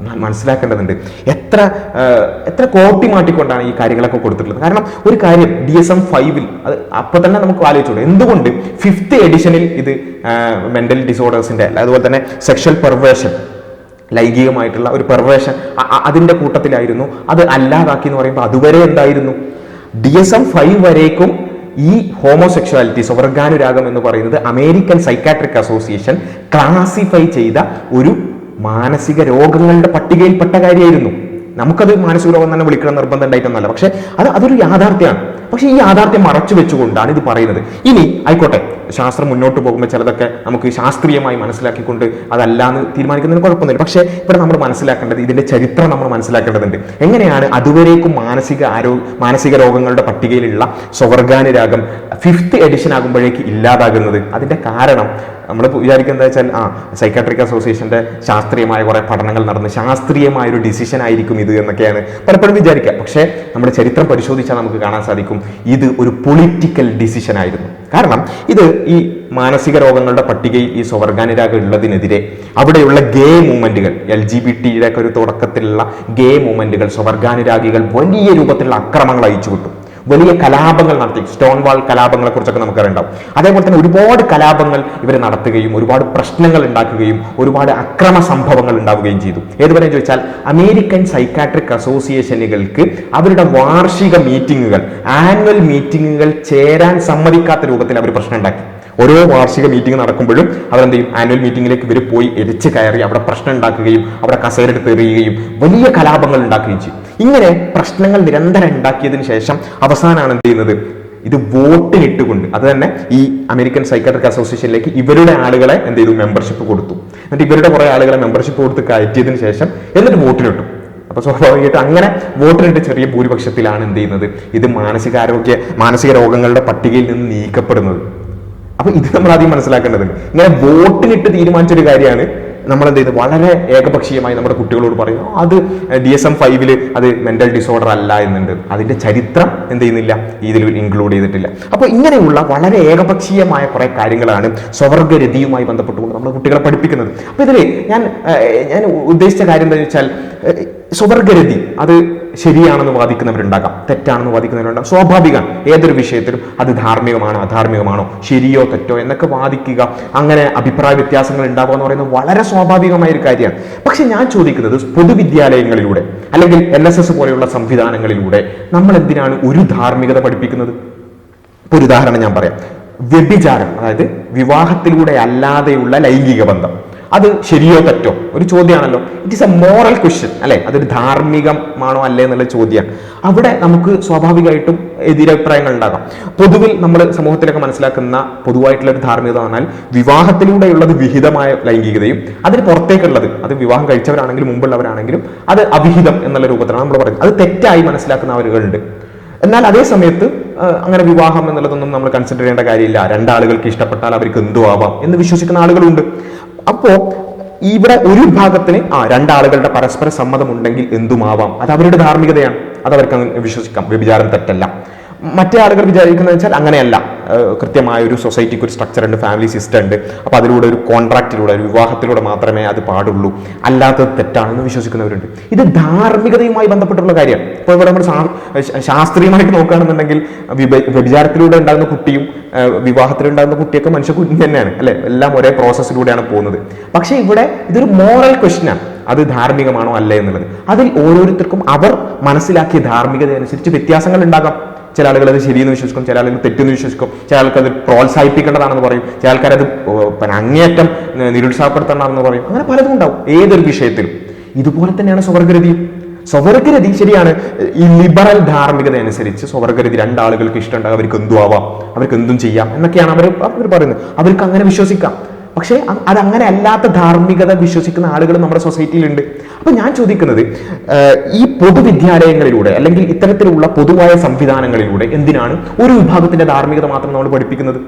മനസ്സിലാക്കേണ്ടതുണ്ട്. എത്ര കോട്ടി മാറ്റിക്കൊണ്ടാണ് ഈ കാര്യങ്ങളൊക്കെ കൊടുത്തിട്ടുള്ളത്. കാരണം ഒരു കാര്യം DSM-5 അത് അപ്പൊ തന്നെ നമുക്ക് ആലോചിച്ചോളൂ, എന്തുകൊണ്ട് 5th എഡിഷനിൽ ഇത് മെന്റൽ ഡിസോർഡേഴ്സിന്റെ അതുപോലെ തന്നെ സെക്ഷൽ പെർവേഷൻ, ലൈംഗികമായിട്ടുള്ള ഒരു പെർവേഷൻ അതിന്റെ കൂട്ടത്തിലായിരുന്നു. അത് അല്ലാതാക്കി എന്ന് പറയുമ്പോൾ അതുവരെ എന്തായിരുന്നു? DSM-5 വരേക്കും ഈ ഹോമോസെക്ഷുവാലിറ്റി സ്വർഗാനുരാഗം എന്ന് പറയുന്നത് അമേരിക്കൻ സൈക്കാട്രിക് അസോസിയേഷൻ ക്ലാസിഫൈ ചെയ്ത ഒരു മാനസിക രോഗങ്ങളുടെ പട്ടികയിൽപ്പെട്ട കാര്യമായിരുന്നു. നമുക്കത് മാനസിക രോഗം തന്നെ വിളിക്കണം നിർബന്ധം ഉണ്ടായിട്ടൊന്നല്ല, പക്ഷെ അതൊരു യാഥാർത്ഥ്യമാണ്. പക്ഷെ ഈ യാഥാർത്ഥ്യം മറച്ചു വെച്ചുകൊണ്ടാണ് ഇത് പറയുന്നത്. ഇനി ആയിക്കോട്ടെ, ശാസ്ത്രം മുന്നോട്ട് പോകുമ്പോൾ ചിലതൊക്കെ നമുക്ക് ശാസ്ത്രീയമായി മനസ്സിലാക്കിക്കൊണ്ട് അതല്ലാന്ന് തീരുമാനിക്കുന്നതിന് കുഴപ്പമൊന്നുമില്ല. പക്ഷേ ഇവിടെ നമ്മൾ മനസ്സിലാക്കേണ്ടത് ഇതിന്റെ ചരിത്രം നമ്മൾ മനസ്സിലാക്കേണ്ടതുണ്ട്. എങ്ങനെയാണ് അതുവരേക്കും മാനസിക രോഗങ്ങളുടെ പട്ടികയിലുള്ള സ്വർഗാനുരാഗം 5th എഡിഷൻ ആകുമ്പോഴേക്ക് ഇല്ലാതാകുന്നത്? അതിന്റെ കാരണം നമ്മൾ വിചാരിക്കുന്നത് വെച്ചാൽ സൈക്കാട്രിക് അസോസിയേഷന്റെ ശാസ്ത്രീയമായ കുറെ പഠനങ്ങൾ നടന്ന് ശാസ്ത്രീയമായ ഒരു ഡിസിഷൻ ആയിരിക്കും ഇത് എന്നൊക്കെയാണ് പലപ്പോഴും വിചാരിക്കുക. പക്ഷേ നമ്മുടെ ചരിത്രം പരിശോധിച്ചാൽ നമുക്ക് കാണാൻ സാധിക്കും ഇത് ഒരു പൊളിറ്റിക്കൽ ഡിസിഷൻ ആയിരുന്നു. കാരണം ഇത് ഈ മാനസിക രോഗങ്ങളുടെ പട്ടികയിൽ ഈ സ്വർഗാനുരാഗം ഉള്ളതിനെതിരെ അവിടെയുള്ള ഗേ മൂവ്മെന്റുകൾ, LGBT ഒക്കെ ഒരു തുടക്കത്തിലുള്ള ഗേ മൂവ്മെന്റുകൾ, സ്വർഗാനുരാഗികൾ വലിയ രൂപത്തിലുള്ള അക്രമങ്ങൾ അയച്ചുവിട്ടു. വലിയ കലാപങ്ങൾ നടത്തി. സ്റ്റോൺ വാൾ കലാപങ്ങളെ കുറിച്ചൊക്കെ നമുക്കറിയാം. അതേപോലെ തന്നെ ഒരുപാട് കലാപങ്ങൾ ഇവർ നടത്തുകയും ഒരുപാട് പ്രശ്നങ്ങൾ ഉണ്ടാക്കുകയും ഒരുപാട് അക്രമ സംഭവങ്ങൾ ഉണ്ടാവുകയും ചെയ്തു. ഏതുവരെ ചോദിച്ചാൽ അമേരിക്കൻ സൈക്കാട്രിക് അസോസിയേഷനുകൾക്ക് അവരുടെ വാർഷിക മീറ്റിങ്ങുകൾ, ആനുവൽ മീറ്റിങ്ങുകൾ ചേരാൻ സമ്മതിക്കാത്ത രൂപത്തിൽ അവർ പ്രശ്നം ഉണ്ടാക്കി. ഓരോ വാർഷിക മീറ്റിംഗ് നടക്കുമ്പോഴും അവരെന്ത് ചെയ്യും, ആനുവൽ മീറ്റിംഗിലേക്ക് ഇവർ പോയി എരിച്ച് കയറി അവിടെ പ്രശ്നം ഉണ്ടാക്കുകയും അവിടെ കസേരെടുത്ത് എറിയുകയും വലിയ കലാപങ്ങൾ ഉണ്ടാക്കുകയും ചെയ്യും. ഇങ്ങനെ പ്രശ്നങ്ങൾ നിരന്തരം ഉണ്ടാക്കിയതിനു ശേഷം അവസാനമാണ് എന്ത് ചെയ്യുന്നത്, ഇത് വോട്ടിനിട്ടുകൊണ്ട് അത് തന്നെ ഈ അമേരിക്കൻ സൈക്കാട്രിക് അസോസിയേഷനിലേക്ക് ഇവരുടെ ആളുകളെ എന്ത് ചെയ്തു, മെമ്പർഷിപ്പ് കൊടുത്തു. എന്നിട്ട് ഇവരുടെ കുറെ ആളുകളെ മെമ്പർഷിപ്പ് കൊടുത്ത് കയറ്റിയതിനു ശേഷം എന്നിട്ട് വോട്ടിനിട്ടു. അപ്പൊ സ്വാഭാവികമായിട്ട് അങ്ങനെ വോട്ടിനിട്ട് ചെറിയ ഭൂരിപക്ഷത്തിലാണ് എന്ത് ചെയ്യുന്നത്, ഇത് മാനസിക രോഗങ്ങളുടെ പട്ടികയിൽ നിന്ന് നീക്കപ്പെടുന്നത്. അപ്പൊ ഇത് നമ്മൾ ആദ്യം മനസ്സിലാക്കേണ്ടത്. ഇങ്ങനെ വോട്ടിനിട്ട് തീരുമാനിച്ചൊരു കാര്യമാണ് നമ്മൾ എന്ത് ചെയ്ത് വളരെ ഏകപക്ഷീയമായി നമ്മുടെ കുട്ടികളോട് പറയുന്നു അത് DSM-5 അത് മെന്റൽ ഡിസോർഡർ അല്ല എന്നുണ്ട്. അതിന്റെ ചരിത്രം എന്ത് ചെയ്യുന്നില്ല, ഇതിൽ ഇൻക്ലൂഡ് ചെയ്തിട്ടില്ല. അപ്പോൾ ഇങ്ങനെയുള്ള വളരെ ഏകപക്ഷീയമായ കുറെ കാര്യങ്ങളാണ് സ്വവർഗരതിയുമായി ബന്ധപ്പെട്ടുകൊണ്ട് നമ്മൾ കുട്ടികളെ പഠിപ്പിക്കുന്നത്. അപ്പൊ ഇതിൽ ഞാൻ ഉദ്ദേശിച്ച കാര്യം എന്താണെന്ന് വെച്ചാൽ, സ്വവർഗരതി അത് ശരിയാണെന്ന് വാദിക്കുന്നവരുണ്ടാകാം, തെറ്റാണെന്ന് വാദിക്കുന്നവരുണ്ടാകും. സ്വാഭാവികമാണ്. ഏതൊരു വിഷയത്തിലും അത് ധാർമ്മികമാണോ അധാർമികമാണോ, ശരിയോ തെറ്റോ എന്നൊക്കെ വാദിക്കുക, അങ്ങനെ അഭിപ്രായ വ്യത്യാസങ്ങൾ ഉണ്ടാവുക എന്ന് പറയുന്നത് വളരെ സ്വാഭാവികമായ ഒരു കാര്യമാണ്. പക്ഷെ ഞാൻ ചോദിക്കുന്നത്, പൊതുവിദ്യാലയങ്ങളിലൂടെ അല്ലെങ്കിൽ NSS പോലെയുള്ള സംവിധാനങ്ങളിലൂടെ നമ്മൾ എന്തിനാണ് ഒരു ധാർമ്മികത പഠിപ്പിക്കുന്നത്? ഒരു ഉദാഹരണം ഞാൻ പറയാം. വ്യഭിചാരം, അതായത് വിവാഹത്തിലൂടെ അല്ലാതെയുള്ള ലൈംഗിക ബന്ധം, അത് ശരിയോ തെറ്റോ ഒരു ചോദ്യമാണല്ലോ. It is a moral question അല്ലെ, അതൊരു ധാർമ്മികമാണോ അല്ലേ എന്നുള്ള ചോദ്യമാണ്. അവിടെ നമുക്ക് സ്വാഭാവികമായിട്ടും എതിരഭിപ്രായങ്ങൾ ഉണ്ടാകാം. പൊതുവിൽ നമ്മൾ സമൂഹത്തിലൊക്കെ മനസ്സിലാക്കുന്ന പൊതുവായിട്ടുള്ള ഒരു ധാർമ്മികത പറഞ്ഞാൽ വിവാഹത്തിലൂടെയുള്ളത് വിഹിതമായ ലൈംഗികതയും അതിന് പുറത്തേക്കുള്ളത്, അത് വിവാഹം കഴിച്ചവരാണെങ്കിലും മുമ്പുള്ളവരാണെങ്കിലും അത് അവിഹിതം എന്നുള്ള രൂപത്തിലാണ് നമ്മൾ പറയുന്നത്. അത് തെറ്റായി മനസ്സിലാക്കുന്ന ആളുകളുണ്ട്. എന്നാൽ അതേ സമയത്ത് അങ്ങനെ വിവാഹം എന്നുള്ളതൊന്നും നമ്മൾ കൺസിഡർ ചെയ്യേണ്ട കാര്യമില്ല, രണ്ടാളുകൾക്ക് ഇഷ്ടപ്പെട്ടാൽ അവർക്ക് എന്തു ആവാം എന്ന് വിശ്വസിക്കുന്ന ആളുകളുണ്ട്. അപ്പോ ഇവിടെ ഒരു വിഭാഗത്തിന് രണ്ടാളുകളുടെ പരസ്പര സമ്മതം ഉണ്ടെങ്കിൽ എന്തുമാവാം, അത് അവരുടെ ധാർമ്മികതയാണ്, അത് അവർക്ക് വിശ്വസിക്കാം, വ്യഭിചാരം തെറ്റല്ല. മറ്റേ ആളുകൾ വിചാരിക്കുന്നത് വെച്ചാൽ അങ്ങനെയല്ല, കൃത്യമായ ഒരു സൊസൈറ്റിക്ക് ഒരു സ്ട്രക്ചർ ഉണ്ട്, ഫാമിലി സിസ്റ്റം ഉണ്ട്, അപ്പൊ അതിലൂടെ ഒരു കോൺട്രാക്റ്റിലൂടെ ഒരു വിവാഹത്തിലൂടെ മാത്രമേ അത് പാടുള്ളൂ, അല്ലാത്തത് തെറ്റാണെന്ന് വിശ്വസിക്കുന്നവരുണ്ട്. ഇത് ധാർമ്മികതയുമായി ബന്ധപ്പെട്ടുള്ള കാര്യമാണ്. ഇപ്പോൾ ഇവിടെ നമ്മൾ ശാസ്ത്രീയമായിട്ട് നോക്കുകയാണെന്നുണ്ടെങ്കിൽ വ്യഭിചാരത്തിലൂടെ ഉണ്ടാകുന്ന കുട്ടിയും വിവാഹത്തിലുണ്ടാകുന്ന കുട്ടിയൊക്കെ മനുഷ്യ കുഞ്ഞ് തന്നെയാണ് അല്ലെ, എല്ലാം ഒരേ പ്രോസസ്സിലൂടെയാണ് പോകുന്നത്. പക്ഷെ ഇവിടെ ഇതൊരു മോറൽ ക്വസ്റ്റ്യൻ ആണ്, അത് ധാർമ്മികമാണോ അല്ലേ എന്നുള്ളത്. അതിൽ ഓരോരുത്തർക്കും അവർ മനസ്സിലാക്കിയ ധാർമ്മികത അനുസരിച്ച് വ്യത്യാസങ്ങൾ ഉണ്ടാകാം. ചില ആളുകൾ അത് ശരിയെന്ന് വിശ്വസിക്കും, ചില ആളുകൾ തെറ്റെന്ന് വിശ്വസിക്കും, ചില ആൾക്ക് അത് പ്രോത്സാഹിപ്പിക്കേണ്ടതാണെന്ന് പറയും, ചില ആൾക്കാർ അത് അങ്ങേയറ്റം നിരുത്സാഹപ്പെടുത്തണമെന്ന് പറയും. അങ്ങനെ പലതും ഉണ്ടാവും ഏതൊരു വിഷയത്തിലും. ഇതുപോലെ തന്നെയാണ് സ്വവർഗരതി. സ്വവർഗരതി ശരിയാണ്, ഈ ലിബറൽ ധാർമ്മികത അനുസരിച്ച് സ്വവർഗരതി രണ്ടാളുകൾക്ക് ഇഷ്ടമുണ്ടാകും, അവർക്ക് എന്തും ആവാം, അവർക്ക് എന്തും ചെയ്യാം എന്നൊക്കെയാണ് അവർ പറയുന്നത്. അവർക്ക് അങ്ങനെ വിശ്വസിക്കാം. പക്ഷേ അതങ്ങനെ അല്ലാത്ത ധാർമ്മികത വിശ്വസിക്കുന്ന ആളുകൾ നമ്മുടെ സൊസൈറ്റിയിലുണ്ട്. അപ്പൊ ഞാൻ ചോദിക്കുന്നത്, ഈ പൊതുവിദ്യാലയങ്ങളിലൂടെ അല്ലെങ്കിൽ ഇത്തരത്തിലുള്ള പൊതുവായ സംവിധാനങ്ങളിലൂടെ എന്തിനാണ് ഒരു വിഭാഗത്തിന്റെ ധാർമ്മികത മാത്രം നമ്മൾ പഠിപ്പിക്കുന്നത്?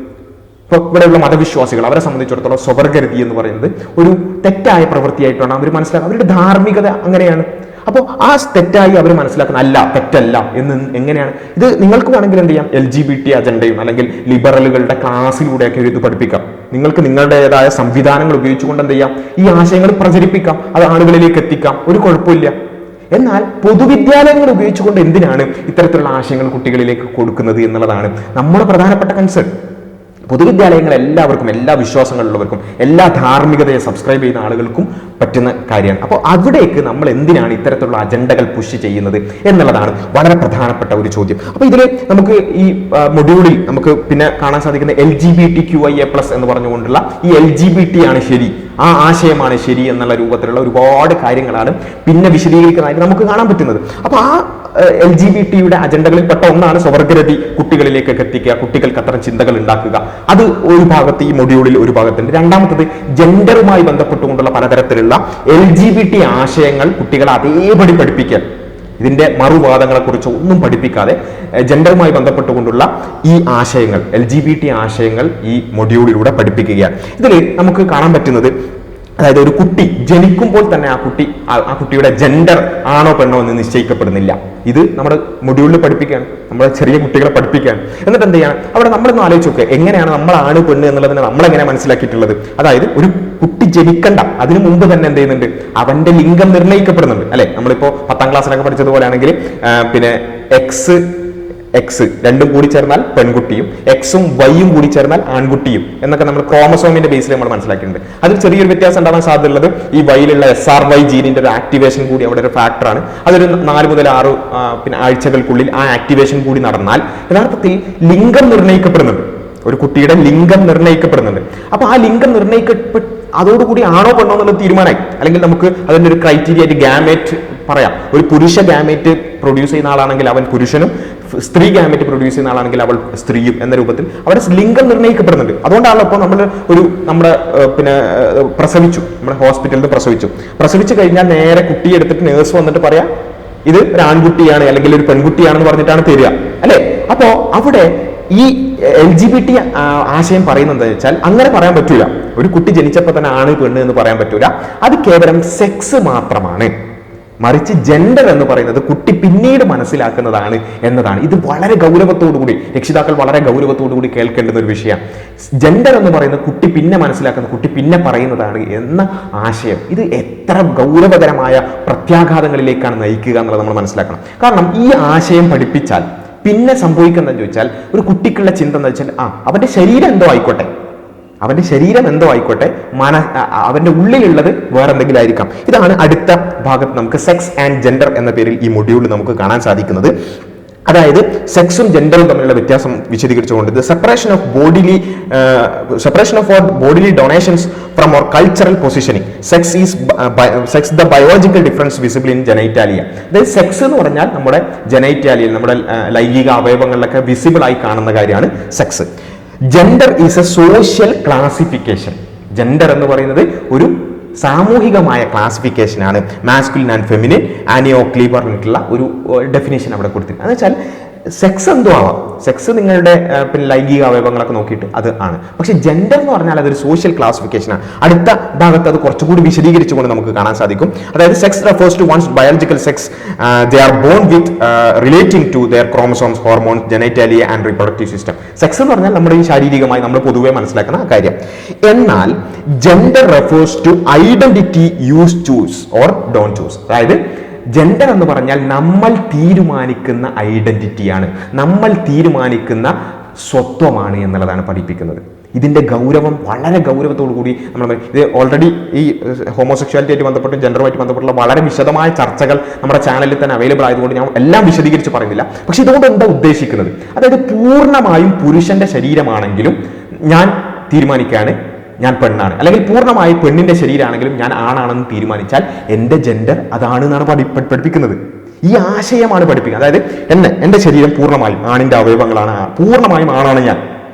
ഇപ്പൊ ഇവിടെയുള്ള മതവിശ്വാസികൾ, അവരെ സംബന്ധിച്ചിടത്തോളം സ്വവർഗരതി എന്ന് പറയുന്നത് ഒരു തെറ്റായ പ്രവൃത്തിയായിട്ടാണ് അവർ മനസ്സിലാക്കുക. അവരുടെ ധാർമ്മികത അങ്ങനെയാണ്. അപ്പോൾ ആ തെറ്റായി അവർ മനസ്സിലാക്കുന്ന അല്ല, തെറ്റല്ല എന്ന് എങ്ങനെയാണ്? ഇത് നിങ്ങൾക്ക് വേണമെങ്കിൽ എന്ത് ചെയ്യാം, LGBT അജണ്ടയും അല്ലെങ്കിൽ ലിബറലുകളുടെ ക്ലാസ്സിലൂടെയൊക്കെ ഇത് പഠിപ്പിക്കാം. നിങ്ങൾക്ക് നിങ്ങളുടേതായ സംവിധാനങ്ങൾ ഉപയോഗിച്ചുകൊണ്ട് എന്ത് ചെയ്യാം, ഈ ആശയങ്ങൾ പ്രചരിപ്പിക്കാം, അത് ആളുകളിലേക്ക് എത്തിക്കാം, ഒരു കുഴപ്പമില്ല. എന്നാൽ പൊതുവിദ്യാലയങ്ങൾ ഉപയോഗിച്ചുകൊണ്ട് എന്തിനാണ് ഇത്തരത്തിലുള്ള ആശയങ്ങൾ കുട്ടികളിലേക്ക് കൊടുക്കുന്നത് എന്നുള്ളതാണ് നമ്മുടെ പ്രധാനപ്പെട്ട കൺസേൺ. പൊതുവിദ്യാലയങ്ങൾ എല്ലാവർക്കും, എല്ലാ വിശ്വാസങ്ങളുള്ളവർക്കും, എല്ലാ ധാർമ്മികതയെ സബ്സ്ക്രൈബ് ചെയ്യുന്ന ആളുകൾക്കും പറ്റുന്ന കാര്യമാണ്. അപ്പോൾ അവിടേക്ക് നമ്മൾ എന്തിനാണ് ഇത്തരത്തിലുള്ള അജണ്ടകൾ പുഷ് ചെയ്യുന്നത് എന്നുള്ളതാണ് വളരെ പ്രധാനപ്പെട്ട ഒരു ചോദ്യം. അപ്പോൾ ഇതിൽ നമുക്ക് ഈ മൊഡ്യൂളിൽ നമുക്ക് പിന്നെ കാണാൻ സാധിക്കുന്ന LGBTQIA+ എന്ന് പറഞ്ഞുകൊണ്ടുള്ള ഈ LGBT ആണ് ശരി, ആ ആശയമാണ് ശരി എന്നുള്ള രൂപത്തിലുള്ള ഒരുപാട് കാര്യങ്ങളാണ് പിന്നെ വിശദീകരിക്കുന്നതായിട്ട് നമുക്ക് കാണാൻ പറ്റുന്നത്. അപ്പൊ ആ LGBT-യുടെ അജണ്ടകളിൽ പെട്ട ഒന്നാണ് സ്വവർഗരതി കുട്ടികളിലേക്ക് എത്തിക്കുക, കുട്ടികൾക്ക് അത്തരം ചിന്തകൾ ഉണ്ടാക്കുക. അത് ഒരു ഭാഗത്ത് ഈ മൊഡ്യൂളിൽ ഒരു ഭാഗത്തുണ്ട്. രണ്ടാമത്തത് ജെൻഡറുമായി ബന്ധപ്പെട്ടുകൊണ്ടുള്ള പലതരത്തിലുള്ള LGBT ആശയങ്ങൾ കുട്ടികളെ അതേപടി പഠിപ്പിക്കുക. ഇതിന്റെ മറുവാദങ്ങളെ കുറിച്ച് ഒന്നും പഠിപ്പിക്കാതെ ജെൻഡറുമായി ബന്ധപ്പെട്ടുകൊണ്ടുള്ള ഈ ആശയങ്ങൾ, LGBT ആശയങ്ങൾ ഈ മൊഡ്യൂളിലൂടെ പഠിപ്പിക്കുകയാണ്. ഇതിൽ നമുക്ക് കാണാൻ പറ്റുന്നത്, അതായത് ഒരു കുട്ടി ജനിക്കുമ്പോൾ തന്നെ ആ കുട്ടിയുടെ ജെൻഡർ ആണോ പെണ്ണോ എന്ന് നിശ്ചയിക്കപ്പെടുന്നില്ല. ഇത് നമ്മുടെ മൊഡ്യൂളിൽ പഠിപ്പിക്കുകയാണ്, നമ്മുടെ ചെറിയ കുട്ടികളെ പഠിപ്പിക്കുകയാണ്. എന്നിട്ട് എന്ത് ചെയ്യണം, അവിടെ നമ്മളൊന്ന് ആലോചിച്ച് നോക്കുക, എങ്ങനെയാണ് നമ്മൾ ആണ് പെണ്ണ് എന്നുള്ളതിനെ നമ്മളെങ്ങനെ മനസ്സിലാക്കിയിട്ടുള്ളത്? അതായത് ഒരു കുട്ടി ജനിക്കണ്ട അതിനു മുമ്പ് തന്നെ എന്ത് ചെയ്യുന്നുണ്ട്, അവന്റെ ലിംഗം നിർണ്ണയിക്കപ്പെടുന്നുണ്ട് അല്ലെ. നമ്മളിപ്പോ 10ാം ക്ലാസ്സിലൊക്കെ പഠിച്ചതുപോലെ ആണെങ്കിൽ പിന്നെ എക്സ് രണ്ടും കൂടി ചേർന്നാൽ പെൺകുട്ടിയും എക്സും വൈയും കൂടി ചേർന്നാൽ ആൺകുട്ടിയും എന്നൊക്കെ നമ്മൾ ക്രോമസോമിന്റെ ബേസിൽ നമ്മൾ മനസ്സിലാക്കിയിട്ടുണ്ട്. അതിൽ ചെറിയൊരു വ്യത്യാസം ഉണ്ടാവാൻ സാധ്യതയുള്ളത് ഈ വൈയിലുള്ള SRY ജീനിന്റെ ഒരു ആക്ടിവേഷൻ കൂടി അവിടെ ഒരു ഫാക്ടറാണ്. അതൊരു 4 മുതൽ 6 പിന്നെ ആഴ്ചകൾക്കുള്ളിൽ ആ ആക്ടിവേഷൻ കൂടി നടന്നാൽ യഥാർത്ഥത്തിൽ ലിംഗം നിർണ്ണയിക്കപ്പെടുന്നുണ്ട്, ഒരു കുട്ടിയുടെ ലിംഗം നിർണ്ണയിക്കപ്പെടുന്നുണ്ട്. അപ്പൊ ആ ലിംഗം അതോടുകൂടി ആണോ പെണ്ണോ എന്നുള്ള തീരുമാനമായി. അല്ലെങ്കിൽ നമുക്ക് അതിന്റെ ഒരു ക്രൈറ്റീരിയ ആയിട്ട് ഗാമേറ്റ് പറയാം. ഒരു പുരുഷ ഗാമേറ്റ് പ്രൊഡ്യൂസ് ചെയ്യുന്ന ആളാണെങ്കിൽ അവൻ പുരുഷനും, സ്ത്രീ ഗാമേറ്റ് പ്രൊഡ്യൂസ് ചെയ്യുന്ന ആളാണെങ്കിൽ അവൾ സ്ത്രീയും എന്ന രൂപത്തിൽ അവരുടെ ലിംഗം നിർണ്ണയിക്കപ്പെടുന്നുണ്ട്. അതുകൊണ്ടാണല്ലോ ഇപ്പോൾ നമ്മുടെ പിന്നെ നമ്മുടെ ഹോസ്പിറ്റലിൽ പ്രസവിച്ചു കഴിഞ്ഞാൽ നേരെ കുട്ടിയെ എടുത്തിട്ട് നേഴ്സ് വന്നിട്ട് പറയാം ഇത് ഒരു ആൺകുട്ടിയാണ് അല്ലെങ്കിൽ ഒരു പെൺകുട്ടിയാണെന്ന് പറഞ്ഞിട്ടാണ് തരിക അല്ലെ. അപ്പോ അവിടെ ഈ LGBT ആശയം പറയുന്നത് എന്താ വെച്ചാൽ അങ്ങനെ പറയാൻ പറ്റൂല. ഒരു കുട്ടി ജനിച്ചപ്പോൾ തന്നെ ആണ് പെണ്ണ് എന്ന് പറയാൻ പറ്റൂല. അത് കേവലം സെക്സ് മാത്രമാണ്. മറിച്ച് ജെൻഡർ എന്ന് പറയുന്നത് കുട്ടി പിന്നീട് മനസ്സിലാക്കുന്നതാണ് എന്നതാണ്. ഇത് വളരെ ഗൗരവത്തോടുകൂടി രക്ഷിതാക്കൾ വളരെ ഗൗരവത്തോടുകൂടി കേൾക്കേണ്ടുന്ന ഒരു വിഷയമാണ്. ജെൻഡർ എന്ന് പറയുന്നത് കുട്ടി പിന്നെ മനസ്സിലാക്കുന്ന, കുട്ടി പിന്നെ പറയുന്നതാണ് എന്ന ആശയം. ഇത് എത്ര ഗൗരവകരമായ പ്രത്യാഘാതങ്ങളിലേക്കാണ് നയിക്കുക എന്നുള്ളത് നമ്മൾ മനസ്സിലാക്കണം. കാരണം ഈ ആശയം പഠിപ്പിച്ചാൽ പിന്നെ സംഭവിക്കുന്നതെന്ന് ചോദിച്ചാൽ, ഒരു കുട്ടിക്കുള്ള ചിന്ത എന്ന് വെച്ചാൽ അവന്റെ ശരീരം എന്തോ ആയിക്കോട്ടെ, അവന്റെ ശരീരം എന്തോ ആയിക്കോട്ടെ, അവന്റെ ഉള്ളിലുള്ളത് വേറെ എന്തെങ്കിലും ആയിരിക്കാം. ഇതാണ് അടുത്ത ഭാഗത്ത് നമുക്ക് സെക്സ് ആൻഡ് ജെൻഡർ എന്ന പേരിൽ ഈ മൊഡ്യൂളിൽ നമുക്ക് കാണാൻ സാധിക്കുന്നത്. അതായത് സെക്സും ജെൻഡറും തമ്മിലുള്ള വ്യത്യാസം വിശദീകരിച്ചുകൊണ്ട് separation of bodily donations from our cultural positioning. Sex the biological difference visible in genitalia. അതായത് സെക്സ് എന്ന് പറഞ്ഞാൽ നമ്മുടെ ജനൈറ്റാലിയയിൽ, നമ്മുടെ ലൈംഗിക അവയവങ്ങളിലൊക്കെ വിസിബിൾ ആയി കാണുന്ന കാര്യമാണ് sex. Gender is A social classification. Gender എന്ന് പറയുന്നത് ഒരു സാമൂഹികമായ ക്ലാസിഫിക്കേഷൻ ആണ്. മാസ്കുലിൻ ആൻഡ് ഫെമിനിൻ, ആനിയോ ക്ലീബർ പറഞ്ഞിട്ടുള്ള ഒരു ഡെഫിനേഷൻ അവിടെ കൊടുത്തിട്ടുണ്ട്. എന്ന് വെച്ചാൽ സെക്സ് എന്തോ ആവാം, സെക്സ് നിങ്ങളുടെ പിന്നെ ലൈംഗിക അവയവങ്ങളൊക്കെ നോക്കിയിട്ട് അത് ആണ്. പക്ഷെ ജെൻഡർ എന്ന് പറഞ്ഞാൽ അതൊരു സോഷ്യൽ ക്ലാസിഫിക്കേഷനാണ്. അടുത്ത ഭാഗത്ത് അത് കുറച്ചുകൂടി വിശദീകരിച്ചുകൊണ്ട് നമുക്ക് കാണാൻ സാധിക്കും. അതായത് sex refers to one's biological sex, they are born with relating to their chromosomes, hormones, genitalia and reproductive system. Sex എന്ന് പറഞ്ഞാൽ നമ്മുടെ ഈ ശാരീരികമായി നമ്മൾ പൊതുവെ മനസ്സിലാക്കുന്ന കാര്യം. എന്നാൽ gender refers to identity use choose or don't choose. അതായത് ജെൻഡർ എന്ന് പറഞ്ഞാൽ നമ്മൾ തീരുമാനിക്കുന്ന ഐഡന്റിറ്റിയാണ്, നമ്മൾ തീരുമാനിക്കുന്ന സ്വത്വമാണ് എന്നുള്ളതാണ് പഠിപ്പിക്കുന്നത്. ഇതിന്റെ ഗൗരവം വളരെ ഗൗരവത്തോടു കൂടി നമ്മൾ ഇത് ഓൾറെഡി ഈ ഹോമോസെക്ഷുവാലിറ്റി ആയിട്ട് ബന്ധപ്പെട്ടും ജെൻഡറുമായിട്ട് ബന്ധപ്പെട്ടുള്ള വളരെ വിശദമായ ചർച്ചകൾ നമ്മുടെ ചാനലിൽ തന്നെ അവൈലബിൾ ആയതുകൊണ്ട് ഞാൻ എല്ലാം വിശദീകരിച്ച് പറയുന്നില്ല. പക്ഷെ ഇതുകൊണ്ട് എന്താ ഉദ്ദേശിക്കുന്നത്, അതായത് പൂർണ്ണമായും പുരുഷന്റെ ശരീരമാണെങ്കിലും ഞാൻ തീരുമാനിക്കുകയാണ് ഞാൻ പെണ്ണാണ്, അല്ലെങ്കിൽ പൂർണ്ണമായി പെണ്ണിന്റെ ശരീരമാണെങ്കിലും ഞാൻ ആണാണെന്ന് തീരുമാനിച്ചാൽ എൻ്റെ ജെൻഡർ അതാണ് എന്നാണ് പഠിപ്പിക്കുന്നത്. ഈ ആശയമാണ് പഠിപ്പിക്കുന്നത്. അതായത് എൻ്റെ ശരീരം പൂർണ്ണമായും ആണിന്റെ അവയവങ്ങളാണ്, പൂർണ്ണമായും ആണാണ് ഞാൻ.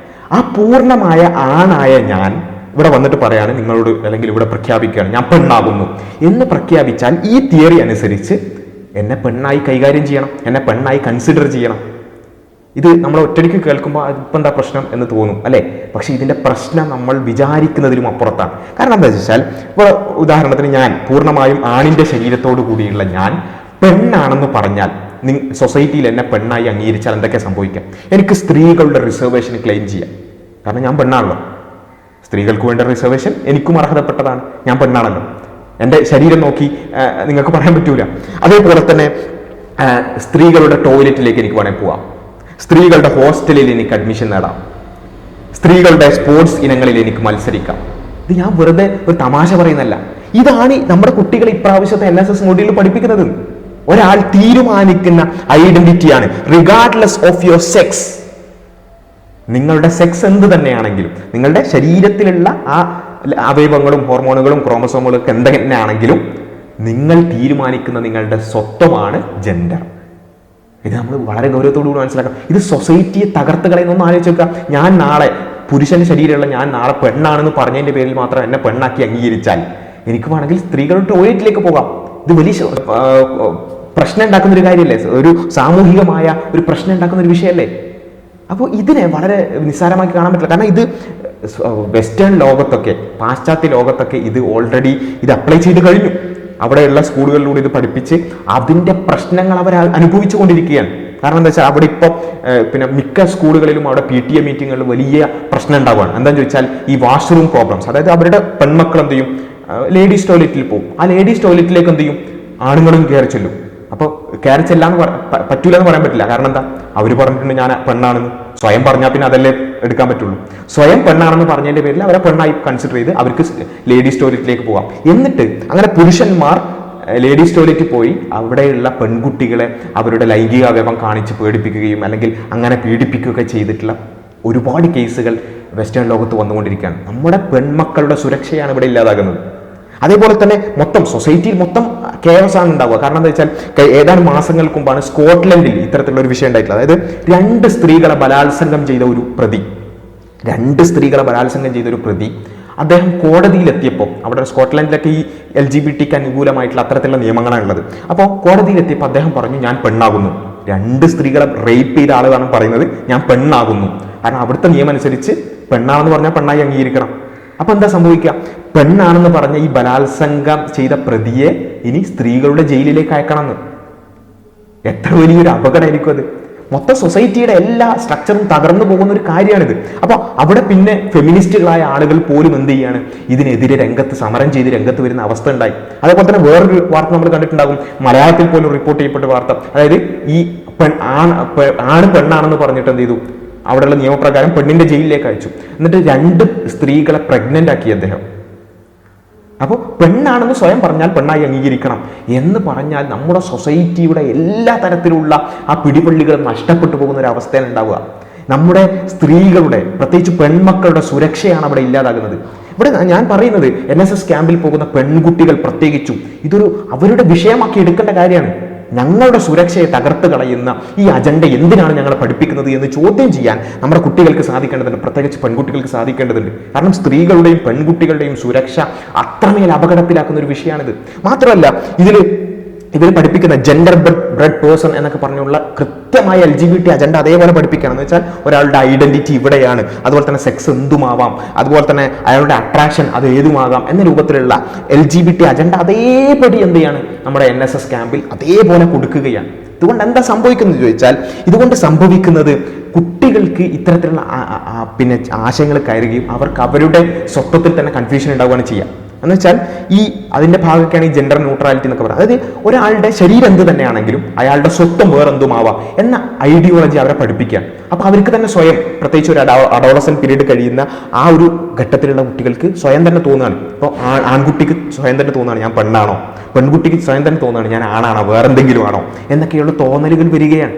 ആ പൂർണ്ണമായ ആണായ ഞാൻ ഇവിടെ വന്നിട്ട് പറയാണ് നിങ്ങളോട്, അല്ലെങ്കിൽ ഇവിടെ പ്രഖ്യാപിക്കുകയാണ് ഞാൻ പെണ്ണാകുന്നു എന്ന് പ്രഖ്യാപിച്ചാൽ ഈ തിയറി അനുസരിച്ച് എന്നെ പെണ്ണായി കൈകാര്യം ചെയ്യണം, എന്നെ പെണ്ണായി കൺസിഡർ ചെയ്യണം. ഇത് നമ്മൾ ഒറ്റയ്ക്ക് കേൾക്കുമ്പോൾ അതിപ്പോൾ എന്താ പ്രശ്നം എന്ന് തോന്നും അല്ലേ? പക്ഷെ ഇതിന്റെ പ്രശ്നം നമ്മൾ വിചാരിക്കുന്നതിലും അപ്പുറത്താണ്. കാരണം എന്താ വെച്ചാൽ, ഇപ്പോൾ ഉദാഹരണത്തിന് ഞാൻ പൂർണ്ണമായും ആണിന്റെ ശരീരത്തോടു കൂടിയുള്ള ഞാൻ പെണ്ണാണെന്ന് പറഞ്ഞാൽ സൊസൈറ്റിയിൽ എന്നെ പെണ്ണായി അംഗീകരിച്ചാൽ എന്തൊക്കെ സംഭവിക്കാം? എനിക്ക് സ്ത്രീകളുടെ റിസർവേഷൻ ക്ലെയിം ചെയ്യാം, കാരണം ഞാൻ പെണ്ണാണല്ലോ. സ്ത്രീകൾക്ക് വേണ്ട റിസർവേഷൻ എനിക്കും അർഹതപ്പെട്ടതാണ്, ഞാൻ പെണ്ണാണല്ലോ. എൻ്റെ ശരീരം നോക്കി നിങ്ങൾക്ക് പറയാൻ പറ്റൂല. അതേപോലെ തന്നെ സ്ത്രീകളുടെ ടോയ്ലറ്റിലേക്ക് എനിക്ക് വേണമെങ്കിൽ പോവാം, സ്ത്രീകളുടെ ഹോസ്റ്റലിൽ എനിക്ക് അഡ്മിഷൻ നേടാം, സ്ത്രീകളുടെ സ്പോർട്സ് ഇനങ്ങളിൽ എനിക്ക് മത്സരിക്കാം. ഇത് ഞാൻ വെറുതെ ഒരു തമാശ പറയുന്നല്ല. ഇതാണ് നമ്മുടെ കുട്ടികൾ ഇപ്രാവശ്യത്തെ NSS മൊഡ്യൂളിൽ പഠിപ്പിക്കുന്നത്. ഒരാൾ തീരുമാനിക്കുന്ന ഐഡന്റിറ്റിയാണ്, റിഗാർഡ്ലെസ് ഓഫ് യുവർ സെക്സ്. നിങ്ങളുടെ സെക്സ് എന്ത് തന്നെയാണെങ്കിലും, നിങ്ങളുടെ ശരീരത്തിലുള്ള ആ അവയവങ്ങളും ഹോർമോണുകളും ക്രോമസോമുകളും ഒക്കെ എന്തെന്നെയാണെങ്കിലും നിങ്ങൾ തീരുമാനിക്കുന്ന നിങ്ങളുടെ സ്വത്വമാണ് ജെൻഡർ. ഇത് നമ്മൾ വളരെ ഗൗരവത്തോടുകൂടി മനസ്സിലാക്കാം. ഇത് സൊസൈറ്റിയെ തകർത്ത് കളയുന്നൊന്നും ആലോചിച്ച് നോക്കുക. ഞാൻ നാളെ പുരുഷന്റെ ശരീരമുള്ള ഞാൻ നാളെ പെണ്ണാണെന്ന് പറഞ്ഞതിന്റെ പേരിൽ മാത്രം എന്നെ പെണ്ണാക്കി അംഗീകരിച്ചാൽ എനിക്ക് വേണമെങ്കിൽ സ്ത്രീകളുടെ ടോയ്ലറ്റിലേക്ക് പോകാം. ഇത് വലിയ പ്രശ്നം ഉണ്ടാക്കുന്ന ഒരു കാര്യമല്ലേ, ഒരു സാമൂഹികമായ ഒരു പ്രശ്നം ഉണ്ടാക്കുന്ന ഒരു വിഷയമല്ലേ? അപ്പോൾ ഇതിനെ വളരെ നിസ്സാരമാക്കി കാണാൻ പറ്റില്ല. കാരണം ഇത് വെസ്റ്റേൺ ലോകത്തൊക്കെ, പാശ്ചാത്യ ലോകത്തൊക്കെ ഇത് ഓൾറെഡി ഇത് അപ്ലൈ ചെയ്ത് കഴിഞ്ഞു. അവിടെയുള്ള സ്കൂളുകളിലൂടെ ഇത് പഠിപ്പിച്ച് അതിന്റെ പ്രശ്നങ്ങൾ അവർ അനുഭവിച്ചു കൊണ്ടിരിക്കുകയാണ്. കാരണം എന്താ വെച്ചാൽ അവിടെ ഇപ്പോൾ പിന്നെ മിക്ക സ്കൂളുകളിലും അവിടെ PTA മീറ്റിങ്ങുകളിൽ വലിയ പ്രശ്നം ഉണ്ടാവുകയാണ്. എന്താണെന്ന് ചോദിച്ചാൽ ഈ വാഷ്റൂം പ്രോബ്ലംസ്. അതായത് അവരുടെ പെൺമക്കൾ എന്ത് ചെയ്യും, ലേഡീസ് ടോയ്ലറ്റിൽ പോകും. ആ ലേഡീസ് ടോയ്ലറ്റിലേക്ക് എന്ത് ചെയ്യും, ആണുങ്ങളും കയറി ചെല്ലും. അപ്പോൾ കയറി ചെല്ലാന്ന് പറ്റൂല എന്ന് പറയാൻ പറ്റില്ല. കാരണം എന്താ, അവർ പറഞ്ഞിട്ടുണ്ട് ഞാൻ പെണ്ണാണെന്ന്. സ്വയം പറഞ്ഞാൽ പിന്നെ അതല്ലേ എടുക്കാൻ പറ്റുള്ളൂ. സ്വയം പെണ്ണാണെന്ന് പറഞ്ഞതിന്റെ പേരിൽ അവരെ പെണ്ണായി കൺസിഡർ ചെയ്ത് അവർക്ക് ലേഡീസ് ടോയ്ലറ്റിലേക്ക് പോകാം. എന്നിട്ട് അങ്ങനെ പുരുഷന്മാർ ലേഡീസ് ടോയ്ലറ്റിൽ പോയി അവിടെയുള്ള പെൺകുട്ടികളെ അവരുടെ ലൈംഗിക അവയവം കാണിച്ച് പേടിപ്പിക്കുകയും അല്ലെങ്കിൽ അങ്ങനെ പീഡിപ്പിക്കുകയൊക്കെ ചെയ്തിട്ടുള്ള ഒരുപാട് കേസുകൾ വെസ്റ്റേൺ ലോകത്ത് വന്നുകൊണ്ടിരിക്കുകയാണ്. നമ്മുടെ പെൺമക്കളുടെ സുരക്ഷയാണ് ഇവിടെ ഇല്ലാതാകുന്നത്. അതേപോലെ തന്നെ മൊത്തം സൊസൈറ്റിയിൽ മൊത്തം കേവസാണ് ഉണ്ടാവുക. കാരണം എന്താ വെച്ചാൽ ഏതാനും മാസങ്ങൾക്ക് മുമ്പാണ് സ്കോട്ട്ലൻഡിൽ ഇത്തരത്തിലുള്ള ഒരു വിഷയം ഉണ്ടായിട്ടുള്ളത്. അതായത് 2 സ്ത്രീകളെ ബലാത്സംഗം ചെയ്ത ഒരു പ്രതി അദ്ദേഹം കോടതിയിലെത്തിയപ്പോൾ, അവിടെ സ്കോട്ട്ലൻഡിലൊക്കെ ഈ LGBTക്ക് അനുകൂലമായിട്ടുള്ള അത്തരത്തിലുള്ള നിയമങ്ങളാണ് ഉള്ളത്. അപ്പോൾ കോടതിയിലെത്തിയപ്പോൾ അദ്ദേഹം പറഞ്ഞു ഞാൻ പെണ്ണാകുന്നു. 2 സ്ത്രീകളെ റേപ്പ് ചെയ്ത ആളുകളാണ് പറയുന്നത് ഞാൻ പെണ്ണാകുന്നു. കാരണം അവിടുത്തെ നിയമം അനുസരിച്ച് പെണ്ണാണെന്ന് പറഞ്ഞാൽ പെണ്ണായി അംഗീകരിക്കണം. അപ്പൊ എന്താ സംഭവിക്കുക? പെണ്ണാണെന്ന് പറഞ്ഞ ഈ ബലാത്സംഗം ചെയ്ത പ്രതിയെ ഇനി സ്ത്രീകളുടെ ജയിലിലേക്ക് അയക്കണമെന്ന്. എത്ര വലിയൊരു അപകടമായിരിക്കും അത്. മൊത്തം സൊസൈറ്റിയുടെ എല്ലാ സ്ട്രക്ചറും തകർന്നു പോകുന്ന ഒരു കാര്യമാണിത്. അപ്പൊ അവിടെ പിന്നെ ഫെമിനിസ്റ്റുകളായ ആളുകൾ പോലും എന്ത് ചെയ്യാണ്, ഇതിനെതിരെ സമരം ചെയ്ത് രംഗത്ത് വരുന്ന അവസ്ഥ ഉണ്ടായി. അതേപോലെ തന്നെ വേറൊരു വാർത്ത നമ്മൾ കണ്ടിട്ടുണ്ടാകും, മലയാളത്തിൽ പോലും റിപ്പോർട്ട് ചെയ്യപ്പെട്ട വാർത്ത. അതായത് ഈ ആണ് പെണ്ണാണെന്ന് പറഞ്ഞിട്ട് എന്ത് ചെയ്തു, അവിടെയുള്ള നിയമപ്രകാരം പെണ്ണിന്റെ ജയിലിലേക്ക് അയച്ചു. എന്നിട്ട് 2 സ്ത്രീകളെ പ്രഗ്നന്റ് ആക്കി അദ്ദേഹം. അപ്പോൾ പെണ്ണാണെന്ന് സ്വയം പറഞ്ഞാൽ പെണ്ണായി അംഗീകരിക്കണം എന്ന് പറഞ്ഞാൽ നമ്മുടെ സൊസൈറ്റിയുടെ എല്ലാ തരത്തിലുള്ള ആ പിടിപള്ളികളും നഷ്ടപ്പെട്ടു പോകുന്ന ഒരു അവസ്ഥയാണ് ഉണ്ടാവുക. നമ്മുടെ സ്ത്രീകളുടെ, പ്രത്യേകിച്ച് പെൺമക്കളുടെ സുരക്ഷയാണ് അവിടെ ഇല്ലാതാകുന്നത്. ഇവിടെ ഞാൻ പറയുന്നത് NSS ക്യാമ്പിൽ പോകുന്ന പെൺകുട്ടികൾ പ്രത്യേകിച്ചും ഇതൊരു അവരുടെ വിഷയമാക്കി എടുക്കേണ്ട കാര്യമാണ്. ഞങ്ങളുടെ സുരക്ഷയെ തകർത്ത് കളയുന്ന ഈ അജണ്ട എന്തിനാണ് ഞങ്ങളെ പഠിപ്പിക്കുന്നത് എന്ന് ചോദ്യം ചെയ്യാൻ നമ്മുടെ കുട്ടികൾക്ക് സാധിക്കേണ്ടതുണ്ട്, പ്രത്യേകിച്ച് പെൺകുട്ടികൾക്ക് സാധിക്കേണ്ടതുണ്ട്. കാരണം സ്ത്രീകളുടെയും പെൺകുട്ടികളുടെയും സുരക്ഷ അത്രമേൽ അപകടത്തിലാക്കുന്ന ഒരു വിഷയമാണിത്. മാത്രമല്ല ഇവർ പഠിപ്പിക്കുന്ന ജെൻഡർ ബ്രെഡ് പേഴ്സൺ എന്നൊക്കെ പറഞ്ഞുള്ള കൃത്യമായ LGBT അജണ്ട അതേപോലെ പഠിപ്പിക്കണം. എന്ന് വെച്ചാൽ ഒരാളുടെ ഐഡന്റിറ്റി ഇവിടെയാണ്, അതുപോലെ തന്നെ സെക്സ് എന്തുമാവാം, അതുപോലെ തന്നെ അയാളുടെ അട്രാക്ഷൻ അത് ഏതുമാകാം എന്ന രൂപത്തിലുള്ള LGBT അജണ്ട അതേപടി എന്ത് ചെയ്യാണ് നമ്മുടെ NSS ക്യാമ്പിൽ അതേപോലെ കൊടുക്കുകയാണ്. ഇതുകൊണ്ട് എന്താ സംഭവിക്കുന്നത് ചോദിച്ചാൽ, ഇതുകൊണ്ട് സംഭവിക്കുന്നത് കുട്ടികൾക്ക് ഇത്തരത്തിലുള്ള ആശയങ്ങൾ കയറുകയും അവർക്ക് അവരുടെ സ്വത്വത്തിൽ തന്നെ കൺഫ്യൂഷൻ ഉണ്ടാവുകയാണ് ചെയ്യുക. എന്ന് വെച്ചാൽ അതിന്റെ ഭാഗമൊക്കെയാണ് ഈ ജെൻഡർ ന്യൂട്രാലിറ്റി എന്നൊക്കെ പറയുന്നത്. അതായത് ഒരാളുടെ ശരീരം എന്ത് തന്നെയാണെങ്കിലും അയാളുടെ സ്വത്വം വേറെന്തുമാവാം എന്ന ഐഡിയോളജി അവരെ പഠിപ്പിക്കാൻ. അപ്പൊ അവർക്ക് തന്നെ സ്വയം, പ്രത്യേകിച്ച് ഒരു അഡോളസെന്റ് പീരീഡ് കഴിയുന്ന ആ ഒരു ഘട്ടത്തിലുള്ള കുട്ടികൾക്ക് സ്വയം തന്നെ തോന്നുകയാണ്. ഇപ്പോൾ ആൺകുട്ടിക്ക് സ്വയം തന്നെ തോന്നുകയാണ് ഞാൻ പെണ്ണാണോ, പെൺകുട്ടിക്ക് സ്വയം തന്നെ തോന്നുകയാണ് ഞാൻ ആണാണോ വേറെന്തെങ്കിലും ആണോ എന്നൊക്കെയുള്ള തോന്നലുകൾ വരികയാണ്.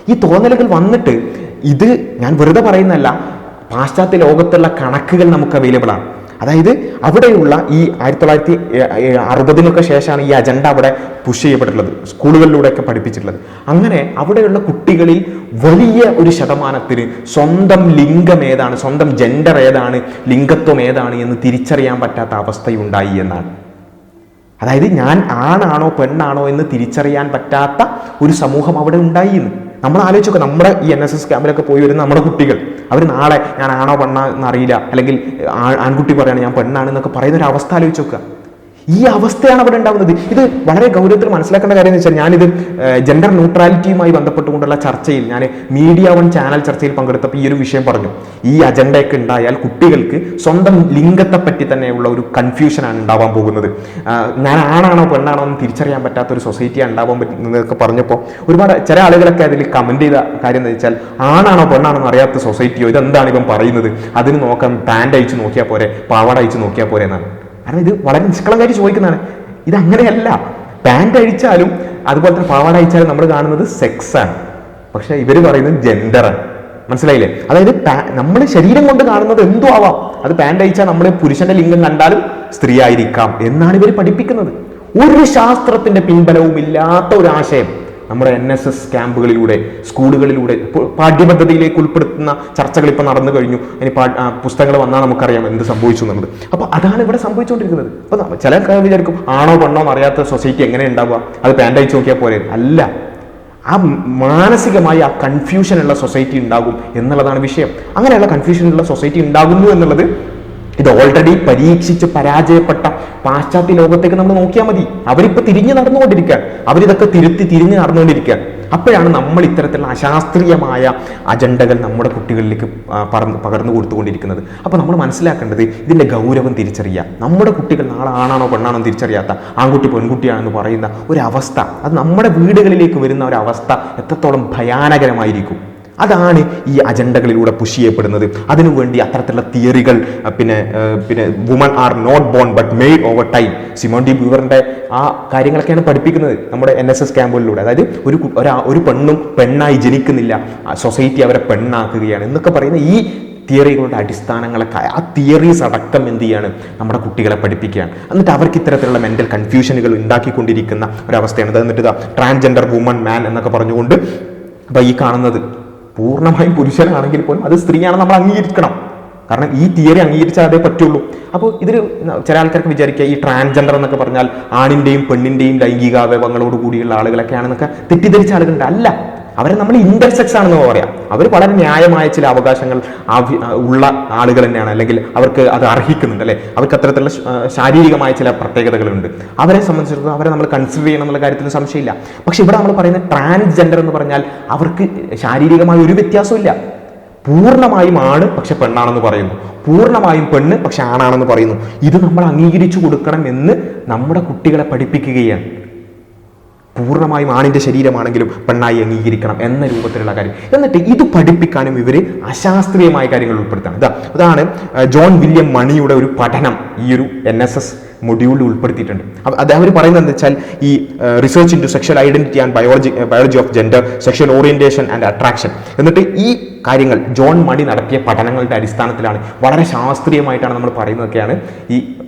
ഈ തോന്നലുകൾ വന്നിട്ട് ഇത് ഞാൻ വെറുതെ പറയുന്നതല്ല, പാശ്ചാത്യ ലോകത്തുള്ള കണക്കുകൾ നമുക്ക് അവൈലബിൾ ആണ്. അതായത് അവിടെയുള്ള ഈ 1960 ശേഷമാണ് ഈ അജണ്ട അവിടെ പുഷ് ചെയ്യപ്പെട്ടിട്ടുള്ളത്, സ്കൂളുകളിലൂടെയൊക്കെ പഠിപ്പിച്ചിട്ടുള്ളത്. അങ്ങനെ അവിടെയുള്ള കുട്ടികളിൽ വലിയ ഒരു ശതമാനത്തിന് സ്വന്തം ലിംഗം ഏതാണ്, സ്വന്തം ജെൻഡർ ഏതാണ്, ലിംഗത്വം ഏതാണ് എന്ന് തിരിച്ചറിയാൻ പറ്റാത്ത അവസ്ഥയുണ്ടായി എന്നാണ്. അതായത് ഞാൻ ആണാണോ പെണ്ണാണോ എന്ന് തിരിച്ചറിയാൻ പറ്റാത്ത ഒരു സമൂഹം അവിടെ ഉണ്ടായി എന്ന്. നമ്മൾ ആലോചിച്ചൊക്കെ നമ്മുടെ ഈ NSS ക്യാമ്പിലൊക്കെ പോയി വരുന്ന നമ്മുടെ കുട്ടികൾ, അവർ നാളെ ഞാൻ ആണോ പെണ്ണാ എന്നറിയില്ല, അല്ലെങ്കിൽ ആൺകുട്ടി പറയാണ് ഞാൻ പെണ്ണാണ് എന്നൊക്കെ പറയുന്ന ഒരു അവസ്ഥ ആലോചിച്ച് നോക്കുക. ഈ അവസ്ഥയാണ് അവിടെ ഉണ്ടാകുന്നത്. ഇത് വളരെ ഗൗരവത്തിൽ മനസ്സിലാക്കേണ്ട കാര്യം എന്ന് വെച്ചാൽ, ഞാനിത് ജെൻഡർ ന്യൂട്രാലിറ്റിയുമായി ബന്ധപ്പെട്ടുകൊണ്ടുള്ള ചർച്ചയിൽ, ഞാൻ മീഡിയ 1 ചാനൽ ചർച്ചയിൽ പങ്കെടുത്തപ്പോൾ ഈ ഒരു വിഷയം പറഞ്ഞു. ഈ അജണ്ടയൊക്കെ ഉണ്ടായാൽ കുട്ടികൾക്ക് സ്വന്തം ലിംഗത്തെ പറ്റി തന്നെയുള്ള ഒരു കൺഫ്യൂഷനാണ് ഉണ്ടാവാൻ പോകുന്നത്. ഞാൻ ആണാണോ പെണ്ണാണോ എന്ന് തിരിച്ചറിയാൻ പറ്റാത്ത ഒരു സൊസൈറ്റിയാണ് ഉണ്ടാവാൻ പറ്റുന്നതൊക്കെ പറഞ്ഞപ്പോൾ ഒരുപാട് ചില ആളുകളൊക്കെ അതിൽ കമന്റ് ചെയ്ത കാര്യം എന്ന് വെച്ചാൽ, ആണാണോ പെണ്ണാണോ എന്ന് അറിയാത്ത സൊസൈറ്റിയോ, ഇതെന്താണ് ഇവൻ പറയുന്നത്, അതിന് നോക്കാൻ പാൻറ് അയച്ചു നോക്കിയാൽ പോരെ, പാവാട അയച്ചു നോക്കിയാൽ പോരെ എന്നാണ്. കാരണം ഇത് വളരെ നിഷ്കളങ്കായിട്ട് ചോദിക്കുന്നതാണ്. ഇതങ്ങനെയല്ല. പാൻറ് അഴിച്ചാലും അതുപോലെ തന്നെ പാവാട അഴിച്ചാലും നമ്മൾ കാണുന്നത് സെക്സാണ്, പക്ഷെ ഇവർ പറയുന്നത് ജെൻഡറാണ്. മനസ്സിലായില്ലേ? അതായത് നമ്മൾ ശരീരം കൊണ്ട് കാണുന്നത് എന്തോ ആവാം, അത് പാൻറ് അഴിച്ചാൽ നമ്മൾ പുരുഷന്റെ ലിംഗം കണ്ടാലും സ്ത്രീ ആയിരിക്കാം എന്നാണ് ഇവർ പഠിപ്പിക്കുന്നത്. ഒരു ശാസ്ത്രത്തിന്റെ പിൻബലവും ഇല്ലാത്ത ഒരു ആശയം നമ്മുടെ NSS ക്യാമ്പുകളിലൂടെ, സ്കൂളുകളിലൂടെ പാഠ്യപദ്ധതിയിലേക്ക് ഉൾപ്പെടുത്തുന്ന ചർച്ചകൾ ഇപ്പൊ നടന്നു കഴിഞ്ഞു. ഇനി പുസ്തകങ്ങൾ വന്നാൽ നമുക്കറിയാം എന്ത് സംഭവിച്ചു എന്നുള്ളത്. അപ്പൊ അതാണ് ഇവിടെ സംഭവിച്ചുകൊണ്ടിരിക്കുന്നത്. അപ്പൊ ചില വിചാരിക്കും ആണോ പെണ്ണോ അറിയാത്ത സൊസൈറ്റി എങ്ങനെ ഉണ്ടാവുക, അത് പാൻറ് അയച്ചു നോക്കിയാൽ പോലെ. അല്ല, ആ മാനസികമായി ആ കൺഫ്യൂഷൻ ഉള്ള സൊസൈറ്റി ഉണ്ടാകും എന്നുള്ളതാണ് വിഷയം. അങ്ങനെയുള്ള കൺഫ്യൂഷൻ ഉള്ള സൊസൈറ്റി ഉണ്ടാകുന്നു എന്നുള്ളത് ഇത് ഓൾറെഡി പരീക്ഷിച്ച് പരാജയപ്പെട്ട പാശ്ചാത്യ ലോകത്തേക്ക് നമ്മൾ നോക്കിയാൽ മതി. അവരിപ്പോൾ തിരിഞ്ഞു നടന്നുകൊണ്ടിരിക്കുകയാണ്, അവരിതൊക്കെ തിരിഞ്ഞു നടന്നുകൊണ്ടിരിക്കുകയാണ്. അപ്പോഴാണ് നമ്മൾ ഇത്തരത്തിലുള്ള അശാസ്ത്രീയമായ അജണ്ടകൾ നമ്മുടെ കുട്ടികളിലേക്ക് പകർന്നു കൊടുത്തുകൊണ്ടിരിക്കുന്നത്. അപ്പോൾ നമ്മൾ മനസ്സിലാക്കേണ്ടത് ഇതിൻ്റെ ഗൗരവം തിരിച്ചറിയുക. നമ്മുടെ കുട്ടികൾ നാളെ ആണാണോ പെണ്ണാണോ തിരിച്ചറിയാത്ത, ആൺകുട്ടി പെൺകുട്ടിയാണെന്ന് പറയുന്ന ഒരവസ്ഥ, അത് നമ്മുടെ വീടുകളിലേക്ക് വരുന്ന ഒരവസ്ഥ എത്രത്തോളം ഭയാനകരമായിരിക്കും. അതാണ് ഈ അജണ്ടകളിലൂടെ പുഷ് ചെയ്യപ്പെടുന്നത്. അതിനുവേണ്ടി അത്തരത്തിലുള്ള തിയറികൾ, പിന്നെ woman are not born but made over time, Simone de ബ്യൂവറിന്റെ ആ കാര്യങ്ങളൊക്കെയാണ് പഠിപ്പിക്കുന്നത് നമ്മുടെ NSS ക്യാമ്പുകളിലൂടെ. അതായത് ഒരു പെണ്ണും പെണ്ണായി ജനിക്കുന്നില്ല, സൊസൈറ്റി അവരെ പെണ്ണാക്കുകയാണ് എന്നൊക്കെ പറയുന്ന ഈ തിയറികളുടെ അടിസ്ഥാനങ്ങളൊക്കെ, ആ തിയറീസ് അടക്കം എന്ത് ചെയ്യാണ് നമ്മുടെ കുട്ടികളെ പഠിപ്പിക്കുകയാണ്. എന്നിട്ട് അവർക്ക് ഇത്തരത്തിലുള്ള മെന്റൽ കൺഫ്യൂഷനുകൾ ഉണ്ടാക്കിക്കൊണ്ടിരിക്കുന്ന ഒരവസ്ഥയാണ്. എന്നിട്ട് ട്രാൻസ്ജെൻഡർ വുമൺ മാൻ എന്നൊക്കെ പറഞ്ഞുകൊണ്ട് അപ്പൊ ഈ കാണുന്നത് പൂർണ്ണമായും പുരുഷനാണെങ്കിൽ പോലും അത് സ്ത്രീയാണ് നമ്മൾ അംഗീകരിക്കണം. കാരണം ഈ തിയറി അംഗീകരിച്ചാൽ അതേ പറ്റുള്ളൂ. അപ്പോൾ ഇതിൽ ചില ആൾക്കാർക്ക് വിചാരിക്കുക ഈ ട്രാൻസ്ജെൻഡർ എന്നൊക്കെ പറഞ്ഞാൽ ആണിൻ്റെയും പെണ്ണിൻ്റെയും ലൈംഗികാവയവങ്ങളോട് കൂടിയുള്ള ആളുകളൊക്കെ ആണെന്നൊക്കെ തെറ്റിദ്ധരിച്ച ആളുകളുണ്ട്. അല്ല, അവരെ നമ്മൾ ഇന്റർസെക്സ് ആണെന്ന് പറയാം. അവർ വളരെ ന്യായമായ ചില അവകാശങ്ങൾ ഉള്ള ആളുകൾ തന്നെയാണ്, അല്ലെങ്കിൽ അവർക്ക് അത് അർഹിക്കുന്നുണ്ട് അല്ലെ, അവർക്ക് അത്തരത്തിലുള്ള ശാരീരികമായ ചില പ്രത്യേകതകളുണ്ട്. അവരെ സംബന്ധിച്ചിടത്തോളം അവരെ നമ്മൾ കൺസിഡർ ചെയ്യണം എന്നുള്ള കാര്യത്തിൽ സംശയമില്ല. പക്ഷെ ഇവിടെ നമ്മൾ പറയുന്ന ട്രാൻസ്ജെൻഡർ എന്ന് പറഞ്ഞാൽ അവർക്ക് ശാരീരികമായ ഒരു വ്യത്യാസമില്ല. പൂർണ്ണമായും ആണ് പക്ഷെ പെണ്ണാണെന്ന് പറയുന്നു, പൂർണ്ണമായും പെണ്ണ് പക്ഷെ ആണാണെന്ന് പറയുന്നു. ഇത് നമ്മൾ അംഗീകരിച്ചു കൊടുക്കണം എന്ന് നമ്മുടെ കുട്ടികളെ പഠിപ്പിക്കുകയാണ്. പൂർണ്ണമായും ആണിന്റെ ശരീരമാണെങ്കിലും പെണ്ണായി അംഗീകരിക്കണം എന്ന രൂപത്തിലുള്ള കാര്യം. എന്നിട്ട് ഇത് പഠിപ്പിക്കാനും ഇവർ അശാസ്ത്രീയമായ കാര്യങ്ങൾ ഉൾപ്പെടുത്തണം. അതാണ് ജോൺ വില്യം മണിയുടെ ഒരു പഠനം ഈ ഒരു NSS മൊഡ്യൂളിൽ ഉൾപ്പെടുത്തിയിട്ടുണ്ട്. അത് അവർ പറയുന്നത് എന്താ വെച്ചാൽ, ഈ research into sexual identity and biology of gender, sexual orientation and attraction. എന്നിട്ട് ഈ കാര്യങ്ങൾ ജോൺ മണി നടത്തിയ പഠനങ്ങളുടെ അടിസ്ഥാനത്തിലാണ്, വളരെ ശാസ്ത്രീയമായിട്ടാണ് നമ്മൾ പറയുന്നതൊക്കെയാണ് ഈ.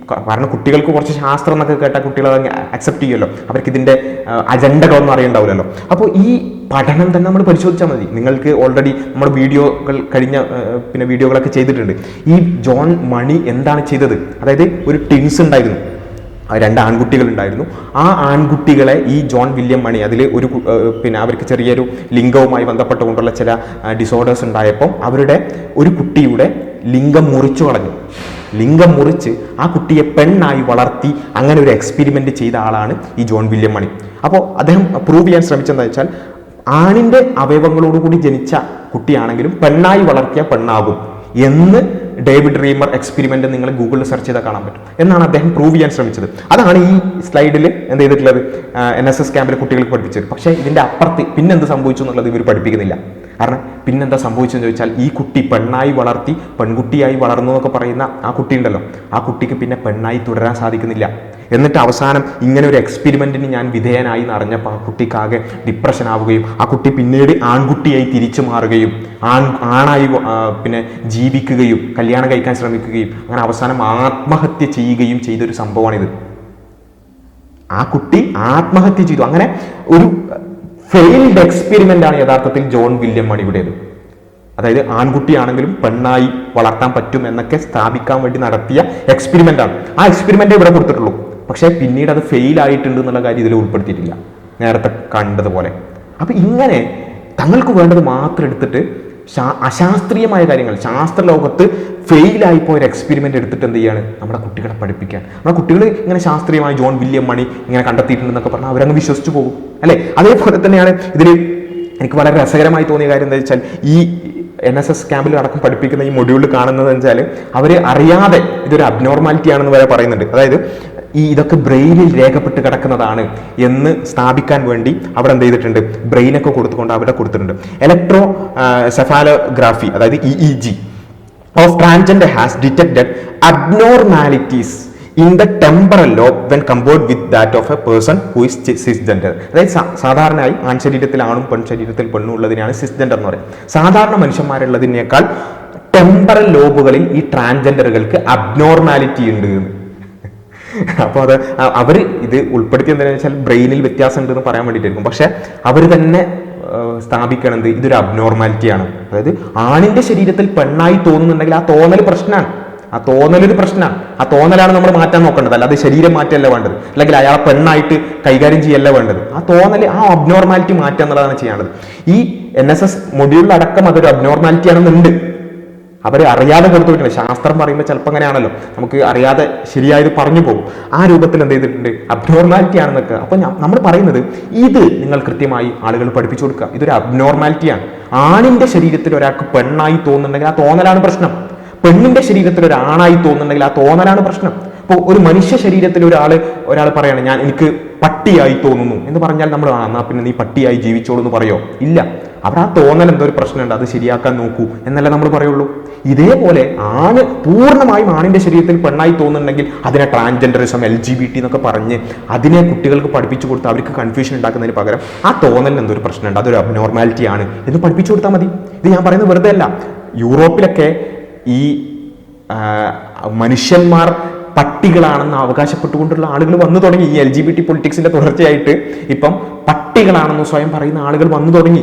കാരണം കുട്ടികൾക്ക് കുറച്ച് ശാസ്ത്രം എന്നൊക്കെ കേട്ടാൽ കുട്ടികൾ അത് അക്സെപ്റ്റ് ചെയ്യുമല്ലോ, അവർക്ക് ഇതിന്റെ അജണ്ടകളൊന്നും അറിയണ്ടാവില്ലല്ലോ. അപ്പോൾ ഈ പഠനം തന്നെ നമ്മൾ പരിശോധിച്ചാൽ മതി. നിങ്ങൾക്ക് ഓൾറെഡി നമ്മുടെ വീഡിയോകളൊക്കെ ചെയ്തിട്ടുണ്ട്. ഈ ജോൺ മണി എന്താണ് ചെയ്തത്, അതായത് ഒരു ട്വിൻസ് ഉണ്ടായിരുന്നു, 2 ആൺകുട്ടികൾ ഉണ്ടായിരുന്നു. ആ ആൺകുട്ടികളെ ഈ ജോൺ വില്യം മണി അതിൽ അവർക്ക് ചെറിയൊരു ലിംഗവുമായി ബന്ധപ്പെട്ടുകൊണ്ടുള്ള ചില ഡിസോർഡേഴ്സ് ഉണ്ടായപ്പോൾ അവരുടെ ഒരു കുട്ടിയുടെ ലിംഗം മുറിച്ചു കളഞ്ഞു. ലിംഗം മുറിച്ച് ആ കുട്ടിയെ പെണ്ണായി വളർത്തി അങ്ങനെ ഒരു എക്സ്പെരിമെന്റ് ചെയ്ത ആളാണ് ഈ ജോൺ വില്യം മണി. അപ്പോൾ അദ്ദേഹം പ്രൂവ് ചെയ്യാൻ ശ്രമിച്ചെന്താ വെച്ചാൽ, ആണിന്റെ അവയവങ്ങളോടുകൂടി ജനിച്ച കുട്ടിയാണെങ്കിലും പെണ്ണായി വളർത്തിയ പെണ്ണാകും എന്ന് ഡേവിഡ് റീമർ എക്സ്പെരിമെന്റ് നിങ്ങൾ ഗൂഗിളിൽ സെർച്ച് ചെയ്താൽ കാണാൻ പറ്റും എന്നാണ് അദ്ദേഹം പ്രൂവ് ചെയ്യാൻ ശ്രമിച്ചത്. അതാണ് ഈ സ്ലൈഡിൽ എന്ത് ചെയ്തിട്ടുള്ളത്, NSS ക്യാമ്പിലെ കുട്ടികൾക്ക് പഠിപ്പിച്ചത്. പക്ഷേ ഇതിന്റെ അപ്പുറത്ത് പിന്നെന്ത് സംഭവിച്ചു എന്നുള്ളത് ഇവർ പഠിപ്പിക്കുന്നില്ല. കാരണം പിന്നെന്താ സംഭവിച്ചെന്ന് ചോദിച്ചാൽ, ഈ കുട്ടി പെണ്ണായി വളർത്തി പെൺകുട്ടിയായി വളർന്നു എന്നൊക്കെ പറയുന്ന ആ കുട്ടി ഉണ്ടല്ലോ, ആ കുട്ടിക്ക് പിന്നെ പെണ്ണായി തുടരാൻ സാധിക്കുന്നില്ല. എന്നിട്ട് അവസാനം ഇങ്ങനെ ഒരു എക്സ്പെരിമെന്റിന് ഞാൻ വിധേയനായി എന്നറിഞ്ഞപ്പോൾ ആ കുട്ടിക്കാകെ ഡിപ്രഷൻ ആവുകയും ആ കുട്ടി പിന്നീട് ആൺകുട്ടിയായി തിരിച്ചു മാറുകയും ആണായി ജീവിക്കുകയും കല്യാണം കഴിക്കാൻ ശ്രമിക്കുകയും അങ്ങനെ അവസാനം ആത്മഹത്യ ചെയ്യുകയും ചെയ്തൊരു സംഭവമാണിത്. ആ കുട്ടി ആത്മഹത്യ ചെയ്തു. അങ്ങനെ ഒരു ഫെയിൽഡ് എക്സ്പെരിമെന്റ് ആണ് യഥാർത്ഥത്തിൽ ജോൺ വില്യം മണിയുടേത്. അതായത് ആൺകുട്ടിയാണെങ്കിലും പെണ്ണായി വളർത്താൻ പറ്റും എന്നൊക്കെ സ്ഥാപിക്കാൻ വേണ്ടി നടത്തിയ എക്സ്പെരിമെന്റ് ആണ്. ആ എക്സ്പെരിമെന്റ് ഇവിടെ കൊടുത്തിട്ടുള്ളൂ. പക്ഷേ പിന്നീട് അത് ഫെയിൽ ആയിട്ടുണ്ട് എന്നുള്ള കാര്യം ഇതിൽ ഉൾപ്പെടുത്തിയിട്ടില്ല, നേരത്തെ കണ്ടതുപോലെ. അപ്പൊ ഇങ്ങനെ തങ്ങൾക്ക് വേണ്ടത് മാത്രം എടുത്തിട്ട് അശാസ്ത്രീയമായ കാര്യങ്ങൾ, ശാസ്ത്രലോകത്ത് ഫെയിലായിപ്പോ ഒരു എക്സ്പെരിമെന്റ് എടുത്തിട്ട് എന്ത് ചെയ്യാണ്, നമ്മുടെ കുട്ടികളെ പഠിപ്പിക്കാൻ. നമ്മുടെ കുട്ടികൾ ഇങ്ങനെ ശാസ്ത്രീയമായി ജോൺ വില്യം മണി ഇങ്ങനെ കണ്ടെത്തിയിട്ടുണ്ടെന്നൊക്കെ പറഞ്ഞാൽ അവരങ്ങ് വിശ്വസിച്ചു പോകും അല്ലെ. അതേപോലെ തന്നെയാണ് ഇതിൽ എനിക്ക് വളരെ രസകരമായി തോന്നിയ കാര്യം എന്താ വെച്ചാൽ, ഈ NSS ക്യാമ്പിൽ അടക്കം പഠിപ്പിക്കുന്ന ഈ മൊഡ്യൂളിൽ കാണുന്നത് വെച്ചാൽ, അവർ അറിയാതെ ഇതൊരു അബ്നോർമാലിറ്റി ആണെന്ന് വരെ പറയുന്നുണ്ട്. അതായത് ഇതൊക്കെ ബ്രെയിനിൽ രേഖപ്പെട്ട് കിടക്കുന്നതാണ് എന്ന് സ്ഥാപിക്കാൻ വേണ്ടി അവിടെ എന്ത് ചെയ്തിട്ടുണ്ട്, ബ്രെയിനൊക്കെ കൊടുത്തുകൊണ്ട് അവിടെ കൊടുത്തിട്ടുണ്ട്. ഇലക്ട്രോ സെഫാലോഗ്രാഫി, അതായത് EEG of transgender has detected abnormalities in the temporal lobe when compared with that of a person who is cisgender. അതായത് സാധാരണയായി ആൺ ശരീരത്തിൽ ആണും പെൺ ശരീരത്തിൽ പെണ്ണും ഉള്ളതിനാണ് സിസ്ജെൻഡർ എന്ന് പറയുന്നത്. സാധാരണ മനുഷ്യന്മാരുള്ളതിനേക്കാൾ ടെമ്പറൽ ലോബുകളിൽ ഈ ട്രാൻസ്ജെൻഡറുകൾക്ക് അബ്നോർമാലിറ്റി ഉണ്ട്. അപ്പോൾ അത് അവർ ഇത് ഉൾപ്പെടുത്തി എന്താണെന്ന് വെച്ചാൽ ബ്രെയിനിൽ വ്യത്യാസം ഉണ്ടെന്ന് പറയാൻ വേണ്ടിയിട്ടായിരിക്കും. പക്ഷെ അവർ തന്നെ സ്ഥാപിക്കണത് ഇതൊരു അബ്നോർമാലിറ്റിയാണ്. അതായത് ആണിന്റെ ശരീരത്തിൽ പെണ്ണായി തോന്നുന്നുണ്ടെങ്കിൽ ആ തോന്നൽ പ്രശ്നമാണ്, ആ തോന്നലൊരു പ്രശ്നമാണ്. ആ തോന്നലാണ് നമ്മൾ മാറ്റാൻ നോക്കേണ്ടത്, അല്ലാതെ ശരീരം മാറ്റമല്ല വേണ്ടത്, അല്ലെങ്കിൽ അയാളെ പെണ്ണായിട്ട് കൈകാര്യം ചെയ്യല്ല വേണ്ടത്. ആ തോന്നൽ, ആ അബ്നോർമാലിറ്റി മാറ്റുക എന്നുള്ളതാണ് ചെയ്യേണ്ടത്. ഈ NSS മൊഡ്യൂളിലടക്കം അതൊരു അബ്നോർമാലിറ്റി ആണെന്നുണ്ട്. അവർ അറിയാതെ കൊടുത്തു വിട്ടില്ല. ശാസ്ത്രം പറയുമ്പോൾ ചിലപ്പോൾ അങ്ങനെയാണല്ലോ, നമുക്ക് അറിയാതെ ശരിയായത് പറഞ്ഞു പോകും. ആ രൂപത്തിൽ എന്ത് ചെയ്തിട്ടുണ്ട്, അബ്നോർമാലിറ്റി ആണെന്നൊക്കെ. അപ്പൊ നമ്മൾ പറയുന്നത് ഇത് നിങ്ങൾ കൃത്യമായി ആളുകൾ പഠിപ്പിച്ചു കൊടുക്കുക. ഇതൊരു അബ്നോർമാലിറ്റിയാണ്. ആണിന്റെ ശരീരത്തിൽ ഒരാൾക്ക് പെണ്ണായി തോന്നുന്നുണ്ടെങ്കിൽ ആ തോന്നലാണ് പ്രശ്നം. പെണ്ണിന്റെ ശരീരത്തിൽ ഒരു ആണായി തോന്നുന്നുണ്ടെങ്കിൽ ആ തോന്നലാണ് പ്രശ്നം. ഇപ്പോൾ ഒരു മനുഷ്യ ശരീരത്തിൽ ഒരാൾ പറയാണ് എനിക്ക് പട്ടിയായി തോന്നുന്നു എന്ന് പറഞ്ഞാൽ നമ്മൾ എന്നാ പിന്നെ നീ പട്ടിയായി ജീവിച്ചോളൂ എന്ന് പറയോ? ഇല്ല. അവിടെ ആ തോന്നൽ എന്തോ ഒരു പ്രശ്നമുണ്ട്, അത് ശരിയാക്കാൻ നോക്കൂ എന്നല്ല നമ്മൾ പറയുള്ളൂ. ഇതേപോലെ പൂർണ്ണമായും ആണിന്റെ ശരീരത്തിൽ പെണ്ണായി തോന്നുന്നുണ്ടെങ്കിൽ അതിനെ ട്രാൻസ്ജെൻഡറിസം, LGBT എന്നൊക്കെ പറഞ്ഞ് അതിനെ കുട്ടികൾക്ക് പഠിപ്പിച്ചു കൊടുത്ത് അവർക്ക് കൺഫ്യൂഷൻ ഉണ്ടാക്കുന്നതിന് പകരം ആ തോന്നലിന് എന്തോ ഒരു പ്രശ്നമുണ്ട്, അതൊരു അബ്നോർമാലിറ്റി ആണ് എന്ന് പഠിപ്പിച്ചു കൊടുത്താൽ മതി. ഇത് ഞാൻ പറയുന്നത് വെറുതെ അല്ല. യൂറോപ്പിലൊക്കെ ഈ മനുഷ്യന്മാർ പട്ടികളാണെന്ന് അവകാശപ്പെട്ടുകൊണ്ടുള്ള ആളുകൾ വന്നു തുടങ്ങി. ഈ LGBT പൊളിറ്റിക്സിന്റെ തുടർച്ചയായിട്ട് ഇപ്പം പട്ടികളാണെന്ന് സ്വയം പറയുന്ന ആളുകൾ വന്നു തുടങ്ങി.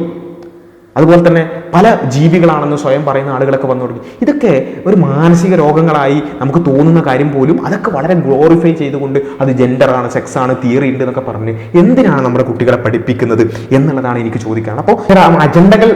അതുപോലെ തന്നെ പല ജീവികളാണെന്ന് സ്വയം പറയുന്ന ആളുകളൊക്കെ വന്നു തുടങ്ങി. ഇതൊക്കെ ഒരു മാനസിക രോഗങ്ങളായി നമുക്ക് തോന്നുന്ന കാര്യം പോലും അതൊക്കെ വളരെ ഗ്ലോറിഫൈ ചെയ്തുകൊണ്ട് അത് ജെൻഡറാണ്, സെക്സാണ്, തിയറി ഉണ്ട് എന്നൊക്കെ പറഞ്ഞ് എന്തിനാണ് നമ്മുടെ കുട്ടികളെ പഠിപ്പിക്കുന്നത് എന്നുള്ളതാണ് എനിക്ക് ചോദിക്കാറ്. അപ്പോൾ ഇത്തരം അജണ്ടകൾ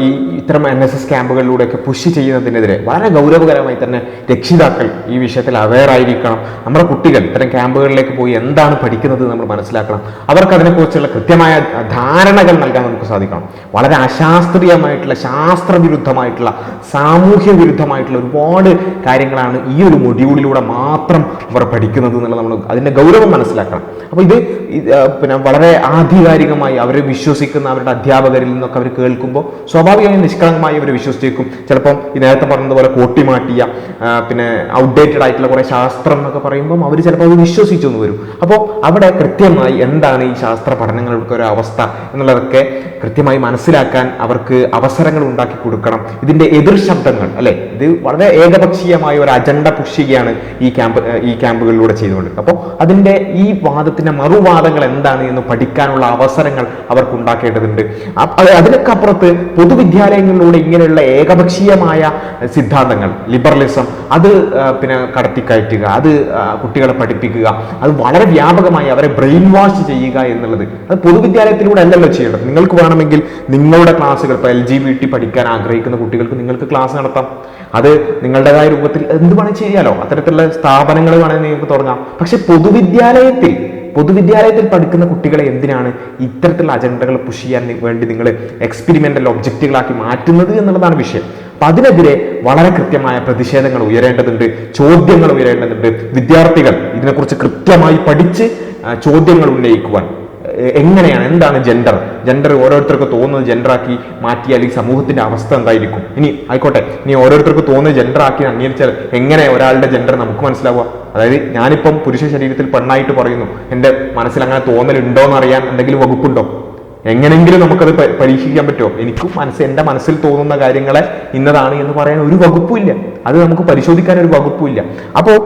ഈ ഇത്തരം NSS ക്യാമ്പുകളിലൂടെയൊക്കെ പുഷ് ചെയ്യുന്നതിനെതിരെ വളരെ ഗൗരവകരമായി തന്നെ രക്ഷിതാക്കൾ ഈ വിഷയത്തിൽ അവെയർ ആയിരിക്കണം. നമ്മുടെ കുട്ടികൾ ഇത്തരം ക്യാമ്പുകളിലേക്ക് പോയി എന്താണ് പഠിക്കുന്നത് നമ്മൾ മനസ്സിലാക്കണം. അവർക്ക് അതിനെക്കുറിച്ചുള്ള കൃത്യമായ ധാരണകൾ നൽകാൻ നമുക്ക് സാധിക്കണം. വളരെ അശാസ്ത്രീയമായിട്ടുള്ള, ശാസ്ത്രവിരുദ്ധമായിട്ടുള്ള, സാമൂഹ്യ വിരുദ്ധമായിട്ടുള്ള ഒരുപാട് കാര്യങ്ങളാണ് ഈ ഒരു മൊഡ്യൂളിലൂടെ മാത്രം അവർ പഠിക്കുന്നത് എന്നുള്ളത് നമ്മൾ അതിന്റെ ഗൗരവം മനസ്സിലാക്കണം. അപ്പോൾ ഇത് പിന്നെ വളരെ ആധികാരികമായി അവരെ വിശ്വസിക്കുന്ന അവരുടെ അധ്യാപകരിൽ നിന്നൊക്കെ അവർ കേൾക്കുമ്പോൾ സ്വാഭാവികമായും നിഷ്കളങ്കമായി അവർ വിശ്വസിച്ചേക്കും. ചിലപ്പം ഈ നേരത്തെ പറഞ്ഞതുപോലെ കോട്ടിമാട്ടിയ പിന്നെ ഔട്ട്ഡേറ്റഡ് ആയിട്ടുള്ള കുറെ ശാസ്ത്രം എന്നൊക്കെ പറയുമ്പോൾ അവർ ചിലപ്പോൾ അത് വിശ്വസിച്ചു എന്ന് വരും. അപ്പോൾ അവിടെ കൃത്യമായി എന്താണ് ഈ ശാസ്ത്ര പഠനങ്ങൾക്ക് ഒരു അവസ്ഥ എന്നുള്ളതൊക്കെ കൃത്യമായി മനസ്സിലാക്കാൻ അവർക്ക് അവസരങ്ങൾ ഉണ്ടാക്കി കൊടുക്കണം. ഇതിന്റെ എതിർ ശബ്ദങ്ങൾ അല്ലെ, ഇത് വളരെ ഏകപക്ഷീയമായ ഒരു അജണ്ട പുഷ് ചെയ്യുകയാണ് ഈ ക്യാമ്പുകളിലൂടെ ചെയ്തുകൊണ്ട്. അപ്പോൾ അതിന്റെ ഈ വാദത്തിന്റെ മറുവാദങ്ങൾ എന്താണ് എന്ന് പഠിക്കാനുള്ള അവസരങ്ങൾ അവർക്ക് ഉണ്ടാക്കേണ്ടതുണ്ട്. അതിനൊക്കെ അപ്പുറത്ത് പൊതുവിദ്യാലയങ്ങളിലൂടെ ഇങ്ങനെയുള്ള ഏകപക്ഷീയമായ സിദ്ധാന്തങ്ങൾ, ലിബറലിസം, അത് പിന്നെ കടത്തിക്കയറ്റുക, അത് കുട്ടികളെ പഠിപ്പിക്കുക, അത് വളരെ വ്യാപകമായി അവരെ ബ്രെയിൻ വാഷ് ചെയ്യുക എന്നുള്ളത് അത് പൊതുവിദ്യാലയത്തിലൂടെ അല്ലല്ലോ ചെയ്യേണ്ടത്. നിങ്ങൾക്ക് വേണമെങ്കിൽ നിങ്ങളുടെ ക്ലാസ്സുകൾ, ഇപ്പോൾ LGBT പഠിക്കാൻ ആഗ്രഹിക്കുന്ന കുട്ടികൾക്ക് നിങ്ങൾക്ക് ക്ലാസ് നടത്താം. അത് നിങ്ങളുടേതായ രൂപത്തിൽ എന്ത് വേണമെങ്കിൽ ചെയ്യാലോ, അത്തരത്തിലുള്ള സ്ഥാപനങ്ങൾ വേണമെങ്കിൽ നിങ്ങൾക്ക് തുടങ്ങാം. പക്ഷെ പൊതുവിദ്യാലയത്തിൽ പഠിക്കുന്ന കുട്ടികളെ എന്തിനാണ് ഇത്തരത്തിലുള്ള അജണ്ടകൾ പുഷ് ചെയ്യാൻ വേണ്ടി നിങ്ങൾ എക്സ്പെരിമെന്റൽ ഒബ്ജക്റ്റുകളാക്കി മാറ്റുന്നത് എന്നുള്ളതാണ് വിഷയം. അപ്പൊ അതിനെതിരെ വളരെ കൃത്യമായ പ്രതിഷേധങ്ങൾ ഉയരേണ്ടതുണ്ട്, ചോദ്യങ്ങൾ ഉയരേണ്ടതുണ്ട്. വിദ്യാർത്ഥികൾ ഇതിനെക്കുറിച്ച് കൃത്യമായി പഠിച്ച് ചോദ്യങ്ങൾ ഉന്നയിക്കുവാൻ, എന്താണ് ജെൻഡർ ഓരോരുത്തർക്ക് തോന്നുന്നത് ജെൻഡറാക്കി മാറ്റിയാൽ ഈ സമൂഹത്തിന്റെ അവസ്ഥ എന്തായിരിക്കും? ഇനി ഓരോരുത്തർക്ക് തോന്നുന്നത് ജെൻഡറാക്കി അംഗീകരിച്ചാൽ എങ്ങനെ ഒരാളുടെ ജെൻഡർ നമുക്ക് മനസ്സിലാവുക? അതായത് ഞാനിപ്പം പുരുഷ ശരീരത്തിൽ പെണ്ണായിട്ട് പറയുന്നു, എൻ്റെ മനസ്സിൽ അങ്ങനെ തോന്നലുണ്ടോ എന്ന് അറിയാൻ എന്തെങ്കിലും വകുപ്പുണ്ടോ? എങ്ങനെങ്കിലും നമുക്കത് പരീക്ഷിക്കാൻ പറ്റുമോ? എനിക്കും എൻ്റെ മനസ്സിൽ തോന്നുന്ന കാര്യങ്ങളെ ഇന്നതാണ് എന്ന് പറയാൻ ഒരു വകുപ്പുമില്ല. അത് നമുക്ക് പരിശോധിക്കാൻ ഒരു വകുപ്പുമില്ല. അപ്പോൾ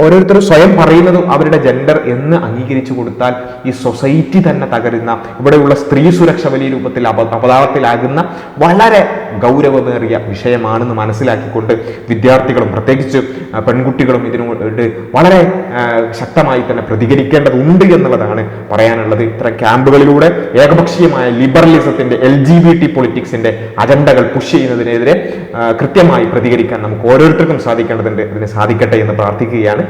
ഓരോരുത്തരും സ്വയം പറയുന്നതും അവരുടെ ജെൻഡർ എന്ന് അംഗീകരിച്ചു കൊടുത്താൽ ഈ സൊസൈറ്റി തന്നെ തകരുന്ന, ഇവിടെയുള്ള സ്ത്രീ സുരക്ഷ വലിയ രൂപത്തിൽ അപതാളത്തിലാകുന്ന വളരെ ഗൗരവമേറിയ വിഷയമാണെന്ന് മനസ്സിലാക്കിക്കൊണ്ട് വിദ്യാർത്ഥികളും പ്രത്യേകിച്ച് പെൺകുട്ടികളും ഇതിനോട് വളരെ ശക്തമായി തന്നെ പ്രതികരിക്കേണ്ടതുണ്ട് എന്നുള്ളതാണ് പറയാനുള്ളത്. ഇത്തരം ക്യാമ്പുകളിലൂടെ ഏകപക്ഷീയമായ ലിബറലിസത്തിന്റെ, LGBT പൊളിറ്റിക്സിന്റെ അജണ്ടകൾ പുഷ് ചെയ്യുന്നതിനെതിരെ കൃത്യമായി പ്രതികരിക്കാൻ നമുക്ക് ഓരോരുത്തർക്കും സാധിക്കേണ്ടതുണ്ട്. അതിന് സാധിക്കട്ടെ എന്ന് പ്രാർത്ഥിക്കുകയാണ്.